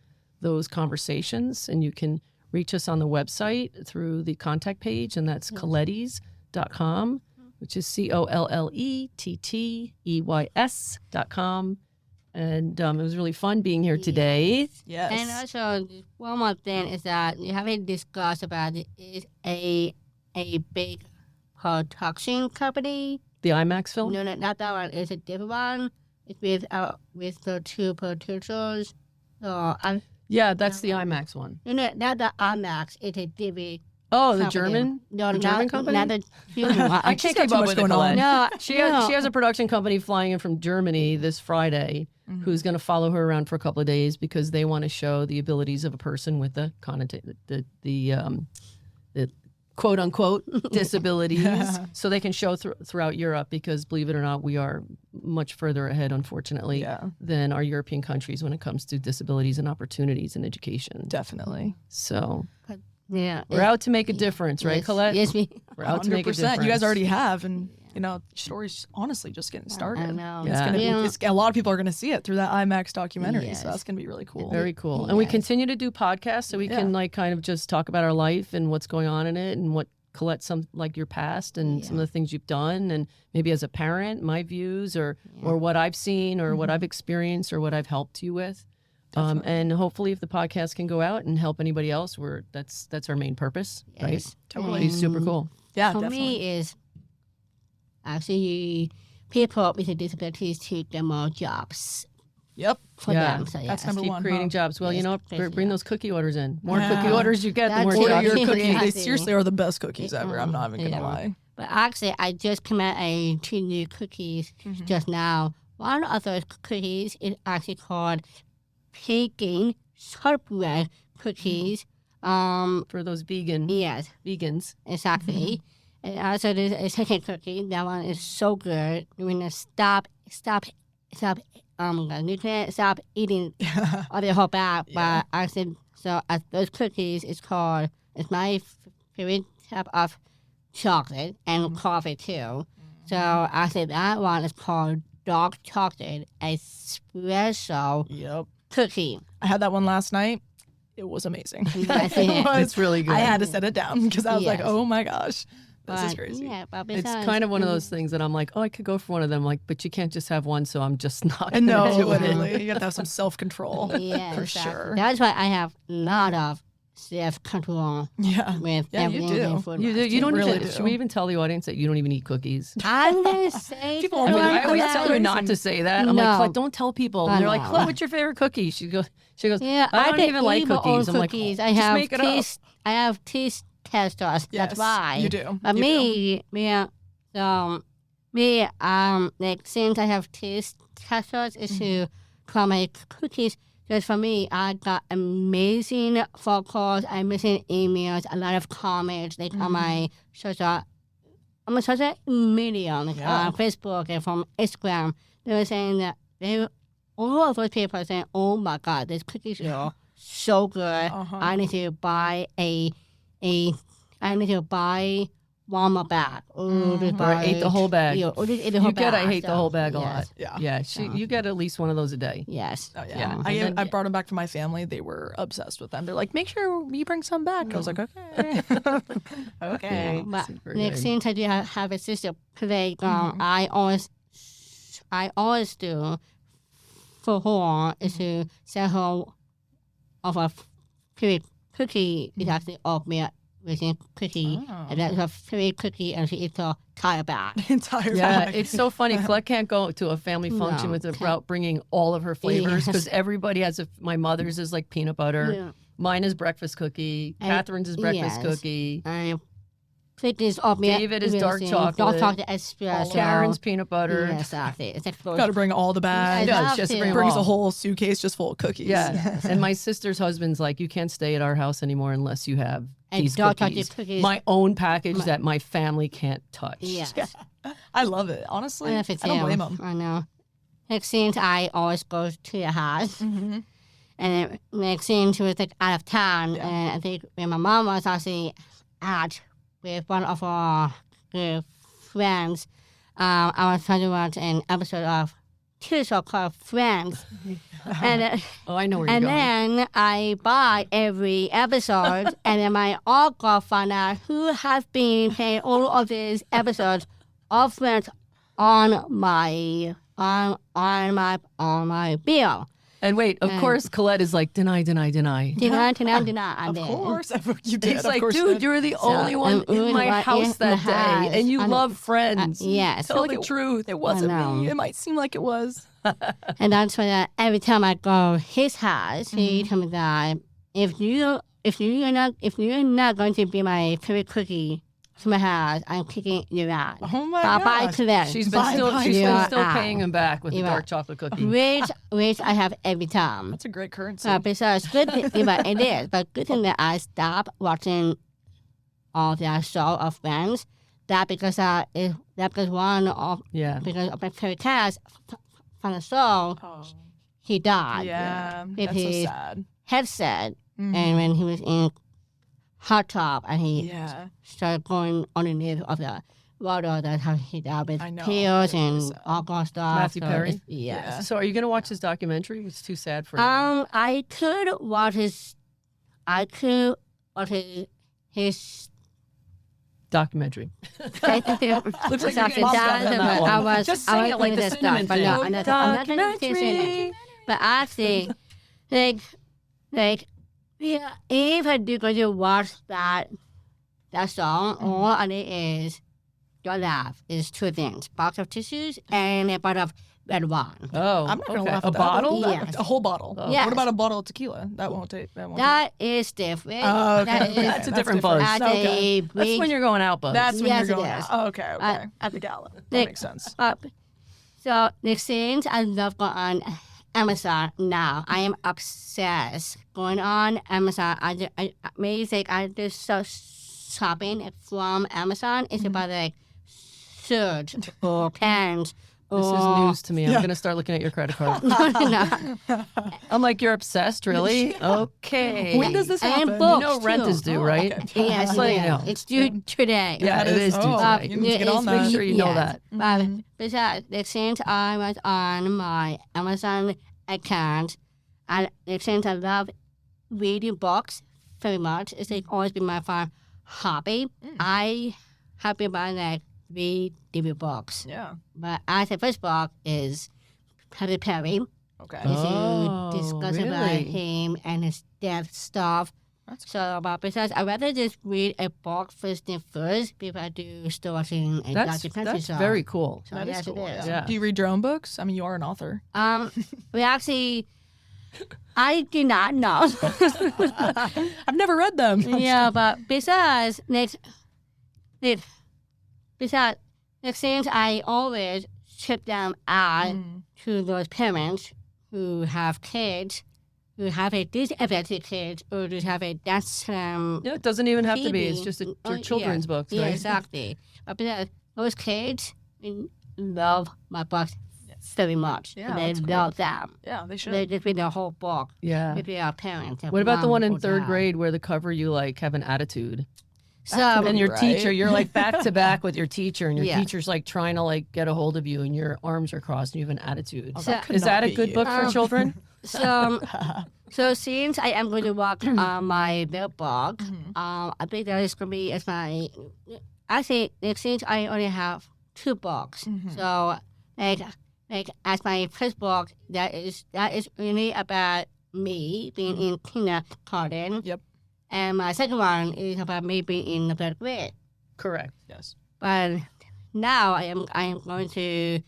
[SPEAKER 2] those conversations. And you can reach us on the website through the contact page, and that's collettes.com, which is COLLETTEYS.com. And it was really fun being here today.
[SPEAKER 3] Yes.
[SPEAKER 1] And also, one more thing is that you haven't discussed about it is a big production company.
[SPEAKER 2] The IMAX film?
[SPEAKER 1] No, not that one. It's a different one. It's with the two producers. So
[SPEAKER 2] Yeah, that's the IMAX one.
[SPEAKER 1] no, not the IMAX. It's a different.
[SPEAKER 2] Oh, the
[SPEAKER 1] company.
[SPEAKER 2] German?
[SPEAKER 1] No,
[SPEAKER 2] the German company?
[SPEAKER 1] Not the German one.
[SPEAKER 2] I can't
[SPEAKER 3] got
[SPEAKER 2] keep
[SPEAKER 3] too
[SPEAKER 2] up
[SPEAKER 3] much
[SPEAKER 2] with it,
[SPEAKER 3] going on.
[SPEAKER 2] Colette.
[SPEAKER 1] No,
[SPEAKER 2] She has a production company flying in from Germany this Friday who's going to follow her around for a couple of days because they want to show the abilities of a person with the quote unquote disabilities so they can show throughout Europe, because believe it or not, we are much further ahead, unfortunately, than our European countries when it comes to disabilities and opportunities in education.
[SPEAKER 3] Definitely.
[SPEAKER 2] So
[SPEAKER 1] yeah,
[SPEAKER 2] we're out to make a difference, right,
[SPEAKER 1] yes,
[SPEAKER 2] Colette?
[SPEAKER 1] Yes, we.
[SPEAKER 2] We're out to make a
[SPEAKER 3] 100%.
[SPEAKER 2] difference.
[SPEAKER 3] You guys already have, and story's honestly just getting started.
[SPEAKER 1] I know.
[SPEAKER 3] It's gonna
[SPEAKER 1] Yeah.
[SPEAKER 3] be, a lot of people are going to see it through that IMAX documentary,
[SPEAKER 1] Yes.
[SPEAKER 3] so that's going to be really cool.
[SPEAKER 2] Very cool. And we
[SPEAKER 1] Yes.
[SPEAKER 2] continue to do podcasts so we can kind of just talk about our life and what's going on in it and what Colette, your past and some of the things you've done, and maybe as a parent, my views or what I've seen or what I've experienced or what I've helped you with. And hopefully if the podcast can go out and help anybody else, that's our main purpose, right?
[SPEAKER 1] Yes.
[SPEAKER 3] Totally.
[SPEAKER 2] It's super cool.
[SPEAKER 3] Yeah,
[SPEAKER 1] For
[SPEAKER 3] definitely.
[SPEAKER 1] me is actually people with disabilities to get more jobs
[SPEAKER 3] Yep.
[SPEAKER 1] for
[SPEAKER 2] Yeah.
[SPEAKER 1] them. So
[SPEAKER 3] That's
[SPEAKER 1] yes.
[SPEAKER 3] number
[SPEAKER 2] Keep
[SPEAKER 3] one,
[SPEAKER 2] creating
[SPEAKER 3] huh?
[SPEAKER 2] jobs. Well,
[SPEAKER 1] Yes,
[SPEAKER 2] bring
[SPEAKER 1] yeah.
[SPEAKER 2] those cookie orders in. More
[SPEAKER 3] Yeah.
[SPEAKER 2] cookie orders you get, the more
[SPEAKER 1] That's
[SPEAKER 3] Order
[SPEAKER 1] Yeah.
[SPEAKER 3] your
[SPEAKER 1] Yeah.
[SPEAKER 3] cookies. They
[SPEAKER 1] Yeah.
[SPEAKER 3] seriously are the best cookies ever. I'm not even going to
[SPEAKER 1] Yeah.
[SPEAKER 3] lie.
[SPEAKER 1] But actually, I just came out two new cookies just now. One of those cookies is actually called pecan shortbread cookies.
[SPEAKER 2] for those vegans.
[SPEAKER 1] Exactly. And also there's a second cookie. That one is so good. You're gonna stop eating all the whole bag.
[SPEAKER 3] Yeah.
[SPEAKER 1] But actually, so those cookies it's my favorite type of chocolate and coffee too. So actually that one is called dark chocolate espresso
[SPEAKER 3] Yep.
[SPEAKER 1] cookie.
[SPEAKER 3] I had that one last night. It was amazing.
[SPEAKER 1] Yes,
[SPEAKER 3] It
[SPEAKER 1] it is.
[SPEAKER 3] was.
[SPEAKER 2] It's really good.
[SPEAKER 3] I had to set it down because I was like,
[SPEAKER 1] Yes.
[SPEAKER 3] oh my gosh, this is
[SPEAKER 1] But,
[SPEAKER 3] crazy.
[SPEAKER 1] Yeah, but
[SPEAKER 2] It's
[SPEAKER 1] besides,
[SPEAKER 2] kind of one of those things that I'm like, oh, I could go for one of them. Like, but you can't just have one, so I'm just not.
[SPEAKER 3] And
[SPEAKER 2] gonna
[SPEAKER 3] no,
[SPEAKER 2] do it.
[SPEAKER 3] literally, you have to have some self-control.
[SPEAKER 1] Yeah,
[SPEAKER 3] for
[SPEAKER 1] exactly.
[SPEAKER 3] sure.
[SPEAKER 1] That's why I have a lot of self-control
[SPEAKER 3] Yeah.
[SPEAKER 1] with
[SPEAKER 3] Yeah, you
[SPEAKER 1] everything
[SPEAKER 3] do.
[SPEAKER 1] in food.
[SPEAKER 2] You do. You don't
[SPEAKER 3] really
[SPEAKER 2] even.
[SPEAKER 3] do.
[SPEAKER 2] Should we even tell the audience that you don't even eat cookies?
[SPEAKER 1] I'm gonna say
[SPEAKER 3] People
[SPEAKER 2] I,
[SPEAKER 3] are
[SPEAKER 2] mean,
[SPEAKER 3] like,
[SPEAKER 2] I always
[SPEAKER 3] that's
[SPEAKER 2] tell you
[SPEAKER 3] crazy.
[SPEAKER 2] not to say that. I'm
[SPEAKER 1] No.
[SPEAKER 2] like, Colette, don't tell people.
[SPEAKER 1] I
[SPEAKER 2] And they're like,
[SPEAKER 1] know.
[SPEAKER 2] Colette, what's your favorite cookie? She goes,
[SPEAKER 1] Yeah,
[SPEAKER 2] I don't
[SPEAKER 1] can
[SPEAKER 2] even like
[SPEAKER 1] eat my own
[SPEAKER 2] cookies. I'm like,
[SPEAKER 1] cookies.
[SPEAKER 2] oh,
[SPEAKER 1] I
[SPEAKER 2] just
[SPEAKER 1] have
[SPEAKER 2] make it up.
[SPEAKER 1] taste. I have taste testers.
[SPEAKER 3] Yes,
[SPEAKER 1] That's why.
[SPEAKER 3] you do.
[SPEAKER 1] But
[SPEAKER 3] You
[SPEAKER 1] me, like since I have taste testers, is to try my cookies. Because for me, I got amazing phone calls, amazing emails, a lot of comments like on my social media, like
[SPEAKER 3] Yeah.
[SPEAKER 1] on Facebook and from Instagram. They were saying that they all of those people are saying, "Oh my God, these cookies are so good. I need to buy I need to buy one more bag." Or
[SPEAKER 2] ate the whole bag.
[SPEAKER 1] Or just ate the whole bag.
[SPEAKER 2] I hate the whole bag a lot.
[SPEAKER 3] Yeah.
[SPEAKER 2] Yeah. You get at least one of those a day.
[SPEAKER 1] Yes.
[SPEAKER 3] Oh, yeah. I brought them back to my family. They were obsessed with them. They're like, make sure you bring some back. I was like, okay. Okay.
[SPEAKER 1] But
[SPEAKER 2] Super
[SPEAKER 1] next
[SPEAKER 2] good.
[SPEAKER 1] thing I do have a sister playground. I always do for her is to send her of a favorite cookie. It's actually oatmeal with a cookie, and that's her favorite cookie, and she eats the entire bag.
[SPEAKER 3] Entire
[SPEAKER 2] Yeah,
[SPEAKER 3] bag.
[SPEAKER 2] it's so funny. Colette can't go to a family function without bringing all of her flavors because everybody has my mother's is like peanut butter.
[SPEAKER 1] Yeah.
[SPEAKER 2] Mine is breakfast cookie. Catherine's is breakfast cookie.
[SPEAKER 1] Cookies oatmeal.
[SPEAKER 2] David is dark chocolate.
[SPEAKER 1] Dark chocolate espresso.
[SPEAKER 2] Karen's peanut butter.
[SPEAKER 1] Yes, exactly. It's like
[SPEAKER 3] Got to bring all the bags.
[SPEAKER 1] Yeah,
[SPEAKER 2] She has to
[SPEAKER 1] to.
[SPEAKER 2] bring them
[SPEAKER 3] Brings a
[SPEAKER 2] all.
[SPEAKER 3] whole suitcase just full of cookies.
[SPEAKER 2] Yeah. And my sister's husband's like, you can't stay at our house anymore unless you have
[SPEAKER 1] And
[SPEAKER 2] these
[SPEAKER 1] dark
[SPEAKER 2] cookies.
[SPEAKER 1] chocolate cookies.
[SPEAKER 2] My own package that my family can't touch.
[SPEAKER 1] Yes.
[SPEAKER 3] I love it. Honestly,
[SPEAKER 1] I
[SPEAKER 3] I don't blame them.
[SPEAKER 1] I know. Next thing I always go to the house.
[SPEAKER 3] Mm-hmm.
[SPEAKER 1] And then next thing she was like out of town. And I think when my mom was actually out with one of our good friends, I was trying to watch an episode of TV show called Friends. and
[SPEAKER 2] Oh, I know where you're
[SPEAKER 1] and
[SPEAKER 2] going.
[SPEAKER 1] then I buy every episode, and then my uncle found out who has been paying all of these episodes of Friends on my bill.
[SPEAKER 2] And wait, of course, Colette is like, deny.
[SPEAKER 1] Deny.
[SPEAKER 3] Of course, you did.
[SPEAKER 2] He's
[SPEAKER 3] Of
[SPEAKER 2] like,
[SPEAKER 3] course you
[SPEAKER 2] dude,
[SPEAKER 3] did.
[SPEAKER 2] you're the only one in my house that day, and you love Friends.
[SPEAKER 1] Yes.
[SPEAKER 2] Tell the truth.
[SPEAKER 3] It wasn't
[SPEAKER 1] know.
[SPEAKER 3] me. It might seem like it was.
[SPEAKER 1] And that's why every time I go his house, he told me that if you're not going to be my favorite cookie to my house, I'm kicking you out.
[SPEAKER 3] Oh my
[SPEAKER 1] Bye,
[SPEAKER 3] gosh.
[SPEAKER 1] Colette.
[SPEAKER 2] She's been still paying him back with the dark chocolate cookie.
[SPEAKER 1] Which I have every time.
[SPEAKER 3] That's a great currency.
[SPEAKER 1] Besides, good thing, but it is. But good thing that I stopped watching all that show of Friends. Because one of because of my favorite cast from the show, he died.
[SPEAKER 3] Yeah,
[SPEAKER 1] with
[SPEAKER 3] that's so
[SPEAKER 1] his
[SPEAKER 3] sad.
[SPEAKER 1] headset, and when he was in hot tub, and he
[SPEAKER 3] Yeah.
[SPEAKER 1] started going underneath of the water. That's how he died with
[SPEAKER 3] I know.
[SPEAKER 1] pills and
[SPEAKER 3] It's sad.
[SPEAKER 1] all kind of stuff.
[SPEAKER 2] Matthew
[SPEAKER 1] So
[SPEAKER 2] Perry?
[SPEAKER 1] it's- Yes.
[SPEAKER 2] So are you going to watch his documentary? It's too sad for you.
[SPEAKER 1] I could watch his
[SPEAKER 2] Documentary.
[SPEAKER 3] Looks like you're getting bombed on that one.
[SPEAKER 1] I was
[SPEAKER 2] Just say it like the cinnamon
[SPEAKER 1] but
[SPEAKER 2] thing.
[SPEAKER 1] no, I'm not going to say it. But actually, yeah, if I do go to watch that song, all I need is your laugh is two things: box of tissues and a bottle of red wine.
[SPEAKER 2] Oh,
[SPEAKER 3] I'm not gonna
[SPEAKER 2] okay.
[SPEAKER 3] laugh
[SPEAKER 2] A
[SPEAKER 3] at that.
[SPEAKER 2] bottle?
[SPEAKER 1] Yes.
[SPEAKER 3] A whole bottle.
[SPEAKER 2] Oh.
[SPEAKER 1] Yes.
[SPEAKER 3] What about a bottle of tequila? That won't take.
[SPEAKER 1] That is different.
[SPEAKER 3] Oh, okay.
[SPEAKER 1] That is
[SPEAKER 2] That's a different buzz.
[SPEAKER 1] That's
[SPEAKER 3] Okay.
[SPEAKER 1] a
[SPEAKER 2] That's
[SPEAKER 1] big.
[SPEAKER 2] when you're going out, buzz.
[SPEAKER 3] That's when
[SPEAKER 1] Yes,
[SPEAKER 3] you're
[SPEAKER 1] it
[SPEAKER 3] going
[SPEAKER 1] is.
[SPEAKER 3] out. Oh, okay. At the gala. That
[SPEAKER 1] Nick-
[SPEAKER 3] makes sense.
[SPEAKER 1] So next thing I love going on Amazon now. I am obsessed going on Amazon. I just so shopping from Amazon. It's about like shirts or pants.
[SPEAKER 2] This is news to me. I'm going to start looking at your credit card.
[SPEAKER 1] No.
[SPEAKER 2] I'm like, you're obsessed, really? Okay.
[SPEAKER 3] When does this
[SPEAKER 1] And
[SPEAKER 3] happen?
[SPEAKER 2] You
[SPEAKER 1] books,
[SPEAKER 2] know rent
[SPEAKER 1] too.
[SPEAKER 2] is due, right?
[SPEAKER 3] Okay.
[SPEAKER 1] Yes,
[SPEAKER 2] Just letting you know.
[SPEAKER 1] it's due today.
[SPEAKER 2] Yeah,
[SPEAKER 3] That
[SPEAKER 2] it is due
[SPEAKER 3] oh,
[SPEAKER 2] today.
[SPEAKER 3] you need to get
[SPEAKER 1] It's
[SPEAKER 3] on
[SPEAKER 2] Make
[SPEAKER 3] that.
[SPEAKER 2] sure you know
[SPEAKER 1] Yes.
[SPEAKER 2] that.
[SPEAKER 1] But besides, since I was on my Amazon account, since I love reading books very much, it's like always been my fun hobby. I have been buying like 3 different books.
[SPEAKER 3] Yeah.
[SPEAKER 1] But the first book is Katy Perry.
[SPEAKER 3] Okay.
[SPEAKER 1] Is
[SPEAKER 2] Oh,
[SPEAKER 1] to discuss about
[SPEAKER 2] really?
[SPEAKER 1] him and his death stuff.
[SPEAKER 3] That's
[SPEAKER 1] So, but besides, I'd rather just read a book first before I do start watching a documentary
[SPEAKER 2] That's
[SPEAKER 1] show.
[SPEAKER 2] very cool.
[SPEAKER 1] So,
[SPEAKER 3] That is
[SPEAKER 1] yes,
[SPEAKER 3] cool.
[SPEAKER 1] it is.
[SPEAKER 2] Yeah.
[SPEAKER 3] Do you read your own books? I mean, you are an author.
[SPEAKER 1] We actually, I do not know.
[SPEAKER 3] I've never read them.
[SPEAKER 1] Yeah, but besides, since I always ship them out to those parents who have kids, who have a disability kids, or who have a Down
[SPEAKER 2] Yeah, it doesn't even have to be. It's
[SPEAKER 1] Phoebe.
[SPEAKER 2] just
[SPEAKER 1] Oh,
[SPEAKER 2] your children's books,
[SPEAKER 1] Yeah,
[SPEAKER 2] right?
[SPEAKER 1] exactly. But besides, those kids love my books very much.
[SPEAKER 3] Yeah,
[SPEAKER 1] They
[SPEAKER 3] that's
[SPEAKER 1] love them.
[SPEAKER 3] Yeah, they should.
[SPEAKER 1] They just read the whole book.
[SPEAKER 2] Yeah.
[SPEAKER 1] With their parents.
[SPEAKER 2] What about the one in
[SPEAKER 1] or
[SPEAKER 2] third
[SPEAKER 1] dad.
[SPEAKER 2] grade where the cover you like have an attitude?
[SPEAKER 1] So,
[SPEAKER 2] And your
[SPEAKER 3] Right.
[SPEAKER 2] teacher, you're like back to back with your teacher, and your
[SPEAKER 1] Yeah.
[SPEAKER 2] teacher's like trying to like get a hold of you, and your arms are crossed, and you have an attitude.
[SPEAKER 1] So-
[SPEAKER 3] could
[SPEAKER 2] Is that
[SPEAKER 3] not
[SPEAKER 2] a
[SPEAKER 3] be
[SPEAKER 2] good
[SPEAKER 3] you.
[SPEAKER 2] book for children?
[SPEAKER 1] so since I am going to work on my book, I think that is going to be as my. Actually, since I only have 2 books, so like as my first book, that is really about me being in kindergarten.
[SPEAKER 3] Yep.
[SPEAKER 1] And my second one is about me being in the 3rd grade.
[SPEAKER 2] Correct.
[SPEAKER 3] Yes.
[SPEAKER 1] But now I am going to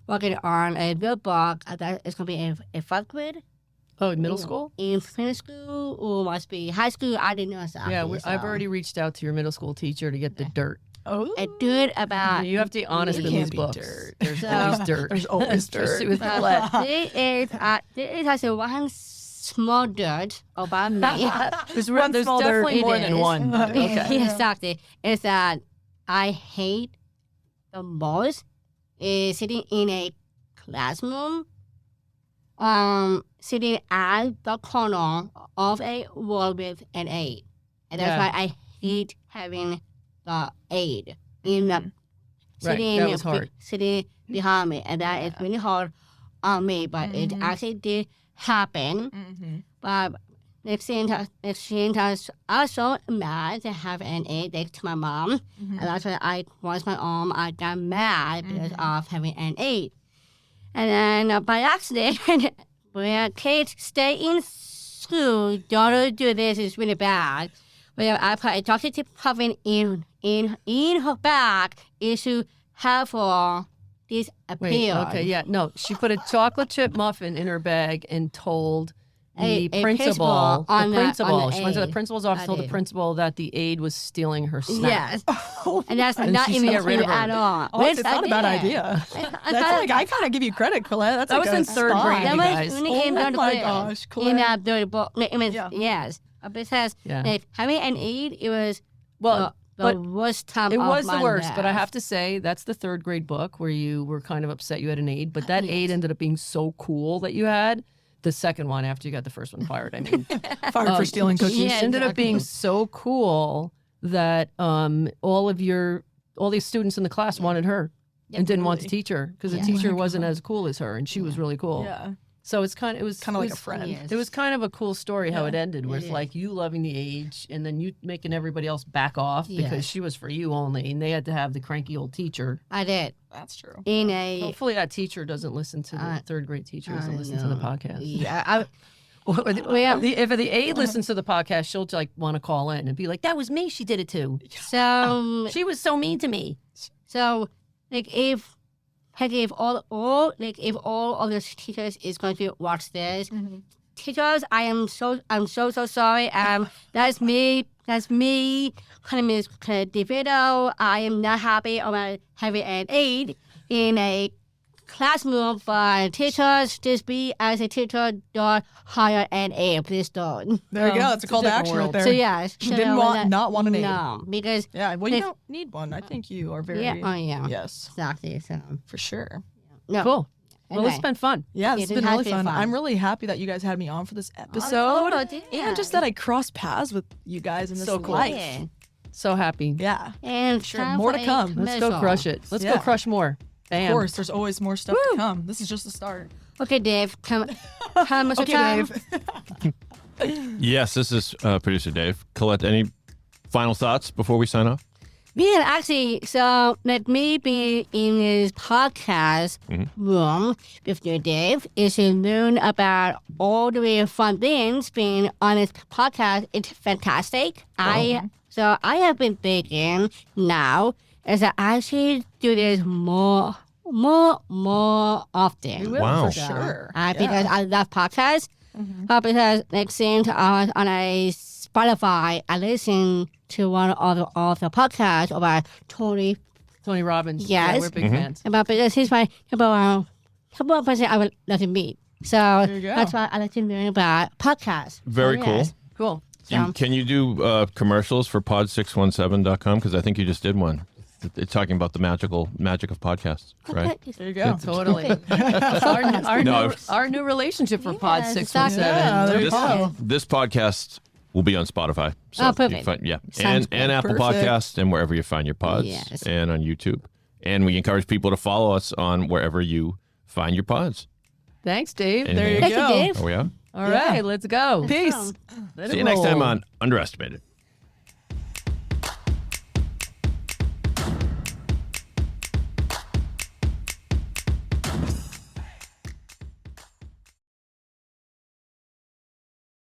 [SPEAKER 1] working on a real book that is going to be a 4th grade.
[SPEAKER 2] Oh, middle school?
[SPEAKER 1] In middle school or must be high school. I didn't know exactly.
[SPEAKER 2] Yeah,
[SPEAKER 1] so.
[SPEAKER 2] I've already reached out to your middle school teacher to get the dirt.
[SPEAKER 3] Oh.
[SPEAKER 1] I do it about.
[SPEAKER 2] You have to be honest
[SPEAKER 3] It
[SPEAKER 2] in
[SPEAKER 3] can't
[SPEAKER 2] these
[SPEAKER 3] be
[SPEAKER 2] books.
[SPEAKER 3] dirt.
[SPEAKER 2] There's
[SPEAKER 1] So-
[SPEAKER 2] always dirt.
[SPEAKER 3] There's always dirt.
[SPEAKER 2] Especially with Collette.
[SPEAKER 1] There is one small dirt about me.
[SPEAKER 2] There's
[SPEAKER 3] One
[SPEAKER 2] there's
[SPEAKER 3] small
[SPEAKER 2] definitely
[SPEAKER 1] dirt.
[SPEAKER 2] more
[SPEAKER 1] It
[SPEAKER 2] than
[SPEAKER 1] is.
[SPEAKER 2] one. but okay.
[SPEAKER 1] Exactly. Is that I hate the most is sitting in a classroom, sitting at the corner of a wall with an aid. And that's
[SPEAKER 2] Yeah.
[SPEAKER 1] why I hate having the aid in the sitting,
[SPEAKER 2] that was hard.
[SPEAKER 1] sitting behind me. And that is really hard on me, but it actually did happen. But it seems I was so mad to have an aid next to my mom. And that's why once my arm, I got mad because of having an aid. And then by accident, when kids stay in school, don't do this, is really bad. When I put a chocolate puffin in her bag is to have her disappear.
[SPEAKER 2] Wait, okay, yeah. No, she put a chocolate chip muffin in her bag and told the
[SPEAKER 1] A
[SPEAKER 2] principal,
[SPEAKER 1] principal on the
[SPEAKER 2] she went to the
[SPEAKER 1] aide.
[SPEAKER 2] principal's office, told the
[SPEAKER 1] Aide.
[SPEAKER 2] principal that the aide was stealing her snack.
[SPEAKER 1] Yes. And that's
[SPEAKER 2] And
[SPEAKER 1] not
[SPEAKER 2] she's
[SPEAKER 1] even
[SPEAKER 2] get rid
[SPEAKER 1] true
[SPEAKER 2] of her.
[SPEAKER 1] at all.
[SPEAKER 3] Oh, it's not a bad idea. That's like I kind of give you credit, Colette. That's
[SPEAKER 2] That
[SPEAKER 3] like
[SPEAKER 2] was
[SPEAKER 3] a
[SPEAKER 2] in 3rd
[SPEAKER 3] spy.
[SPEAKER 2] grade,
[SPEAKER 1] That
[SPEAKER 2] you
[SPEAKER 1] was
[SPEAKER 2] guys.
[SPEAKER 1] really in
[SPEAKER 3] Oh
[SPEAKER 1] third
[SPEAKER 3] my
[SPEAKER 1] grade.
[SPEAKER 3] gosh,
[SPEAKER 1] In
[SPEAKER 3] Colette.
[SPEAKER 1] the book.
[SPEAKER 3] Yeah.
[SPEAKER 1] Yes. Because
[SPEAKER 2] Yeah.
[SPEAKER 1] like, having an aid, it was
[SPEAKER 2] Well,
[SPEAKER 1] the
[SPEAKER 2] but
[SPEAKER 1] worst time
[SPEAKER 2] it
[SPEAKER 1] of
[SPEAKER 2] was the
[SPEAKER 1] my
[SPEAKER 2] worst, but I
[SPEAKER 1] life.
[SPEAKER 2] have to say that's the 3rd grade book where you were kind of upset you had an aide, but that aide ended up being so cool that you had. The second one after you got the first one fired, I mean.
[SPEAKER 3] Fired for stealing cookies.
[SPEAKER 1] Yeah,
[SPEAKER 2] ended up
[SPEAKER 1] exactly.
[SPEAKER 2] being so cool that all these students in the class wanted her and didn't want to teach her because the teacher wasn't as cool as her and she was really cool.
[SPEAKER 3] Yeah.
[SPEAKER 2] So it was
[SPEAKER 3] Kind of like a friend.
[SPEAKER 1] Yes.
[SPEAKER 2] It was kind of a cool story how it ended, with
[SPEAKER 1] is.
[SPEAKER 2] like you loving the age and then you making everybody else back off because
[SPEAKER 1] Yes.
[SPEAKER 2] she was for you only, and they had to have the cranky old teacher.
[SPEAKER 1] I did.
[SPEAKER 3] That's true.
[SPEAKER 1] In a
[SPEAKER 2] Hopefully that teacher doesn't listen to the 3rd grade teacher doesn't listen to the podcast.
[SPEAKER 1] yeah,
[SPEAKER 2] If the aide listens to the podcast, she'll like want to call in and be like, "That was me. She did it too. She was so mean to me."
[SPEAKER 1] So if all of the teachers is going to watch this, teachers, I'm so sorry. That's me. Kind of Miss DeVito. I am not happy about having an aide in a classroom, but teachers, just be as a teacher, don't hire an aide. Please don't.
[SPEAKER 3] There you go. It's a call to
[SPEAKER 2] different
[SPEAKER 3] action right
[SPEAKER 2] world.
[SPEAKER 3] there.
[SPEAKER 1] So yes,
[SPEAKER 3] She didn't not want an aide.
[SPEAKER 1] No, because
[SPEAKER 3] Yeah, well, you
[SPEAKER 1] If-
[SPEAKER 3] don't need one. I think you are very.
[SPEAKER 1] yeah, oh yeah,
[SPEAKER 3] Yes,
[SPEAKER 1] exactly. So
[SPEAKER 3] for sure.
[SPEAKER 1] no,
[SPEAKER 2] Cool. Well,
[SPEAKER 1] Okay.
[SPEAKER 2] it's been fun.
[SPEAKER 3] Yeah,
[SPEAKER 1] It
[SPEAKER 3] this has been
[SPEAKER 1] has
[SPEAKER 3] really
[SPEAKER 1] been
[SPEAKER 3] fun.
[SPEAKER 1] fun.
[SPEAKER 3] I'm really happy that you guys had me on for this episode.
[SPEAKER 1] yeah.
[SPEAKER 3] And just that I crossed paths with you guys in this
[SPEAKER 2] So cool.
[SPEAKER 3] life.
[SPEAKER 1] Yeah.
[SPEAKER 2] So happy.
[SPEAKER 3] Yeah.
[SPEAKER 1] And
[SPEAKER 3] Sure,
[SPEAKER 1] time
[SPEAKER 3] more
[SPEAKER 1] for
[SPEAKER 3] to
[SPEAKER 1] a
[SPEAKER 3] come.
[SPEAKER 2] Let's go
[SPEAKER 1] commercial.
[SPEAKER 2] crush it. Let's go
[SPEAKER 3] Yeah.
[SPEAKER 2] crush more. Bam.
[SPEAKER 3] Of course, there's always more stuff to come. This is just the start.
[SPEAKER 1] Okay, Dave, commercial
[SPEAKER 3] Okay,
[SPEAKER 1] time.
[SPEAKER 3] Dave.
[SPEAKER 4] Yes, this is producer Dave. Collette, any final thoughts before we sign off?
[SPEAKER 1] Yeah, actually, so let me be in this podcast room with you, Dave, is to learn about all the really fun things being on this podcast. It's fantastic. So I have been thinking now is that I should do this more often.
[SPEAKER 3] We will,
[SPEAKER 4] Wow.
[SPEAKER 3] for sure.
[SPEAKER 1] Because I love podcasts. Because next thing on a Spotify, I listen to one of the podcasts about Tony.
[SPEAKER 2] Tony Robbins.
[SPEAKER 1] Yes.
[SPEAKER 2] Yeah, we're big fans.
[SPEAKER 1] Because he's my number one person I would love to meet. So
[SPEAKER 3] you go.
[SPEAKER 1] that's why I like to learn about podcasts.
[SPEAKER 4] Very
[SPEAKER 1] So,
[SPEAKER 4] cool.
[SPEAKER 1] yes.
[SPEAKER 2] Cool.
[SPEAKER 4] Can you do commercials for pod617.com? Because I think you just did one. It's talking about the magic of podcasts, right?
[SPEAKER 1] Okay.
[SPEAKER 3] There you go.
[SPEAKER 2] Totally. Our new relationship for Pod
[SPEAKER 1] Yes,
[SPEAKER 2] 617.
[SPEAKER 3] Yeah, there you go.
[SPEAKER 4] This podcast will be on Spotify. So
[SPEAKER 1] Oh, perfect.
[SPEAKER 4] you find, yeah,
[SPEAKER 1] Sounds
[SPEAKER 4] and Apple
[SPEAKER 3] Perfect.
[SPEAKER 4] Podcasts and wherever you find your pods,
[SPEAKER 1] Yes.
[SPEAKER 4] and on YouTube. And we encourage people to follow us on wherever you find your pods.
[SPEAKER 2] Thanks, Dave.
[SPEAKER 4] Anything
[SPEAKER 3] There you
[SPEAKER 1] Thank you,
[SPEAKER 3] go.
[SPEAKER 1] Dave.
[SPEAKER 4] Oh yeah.
[SPEAKER 2] All right, let's go.
[SPEAKER 3] Peace.
[SPEAKER 2] Let
[SPEAKER 4] See
[SPEAKER 2] it
[SPEAKER 4] you next time
[SPEAKER 2] roll.
[SPEAKER 4] on Underestimated.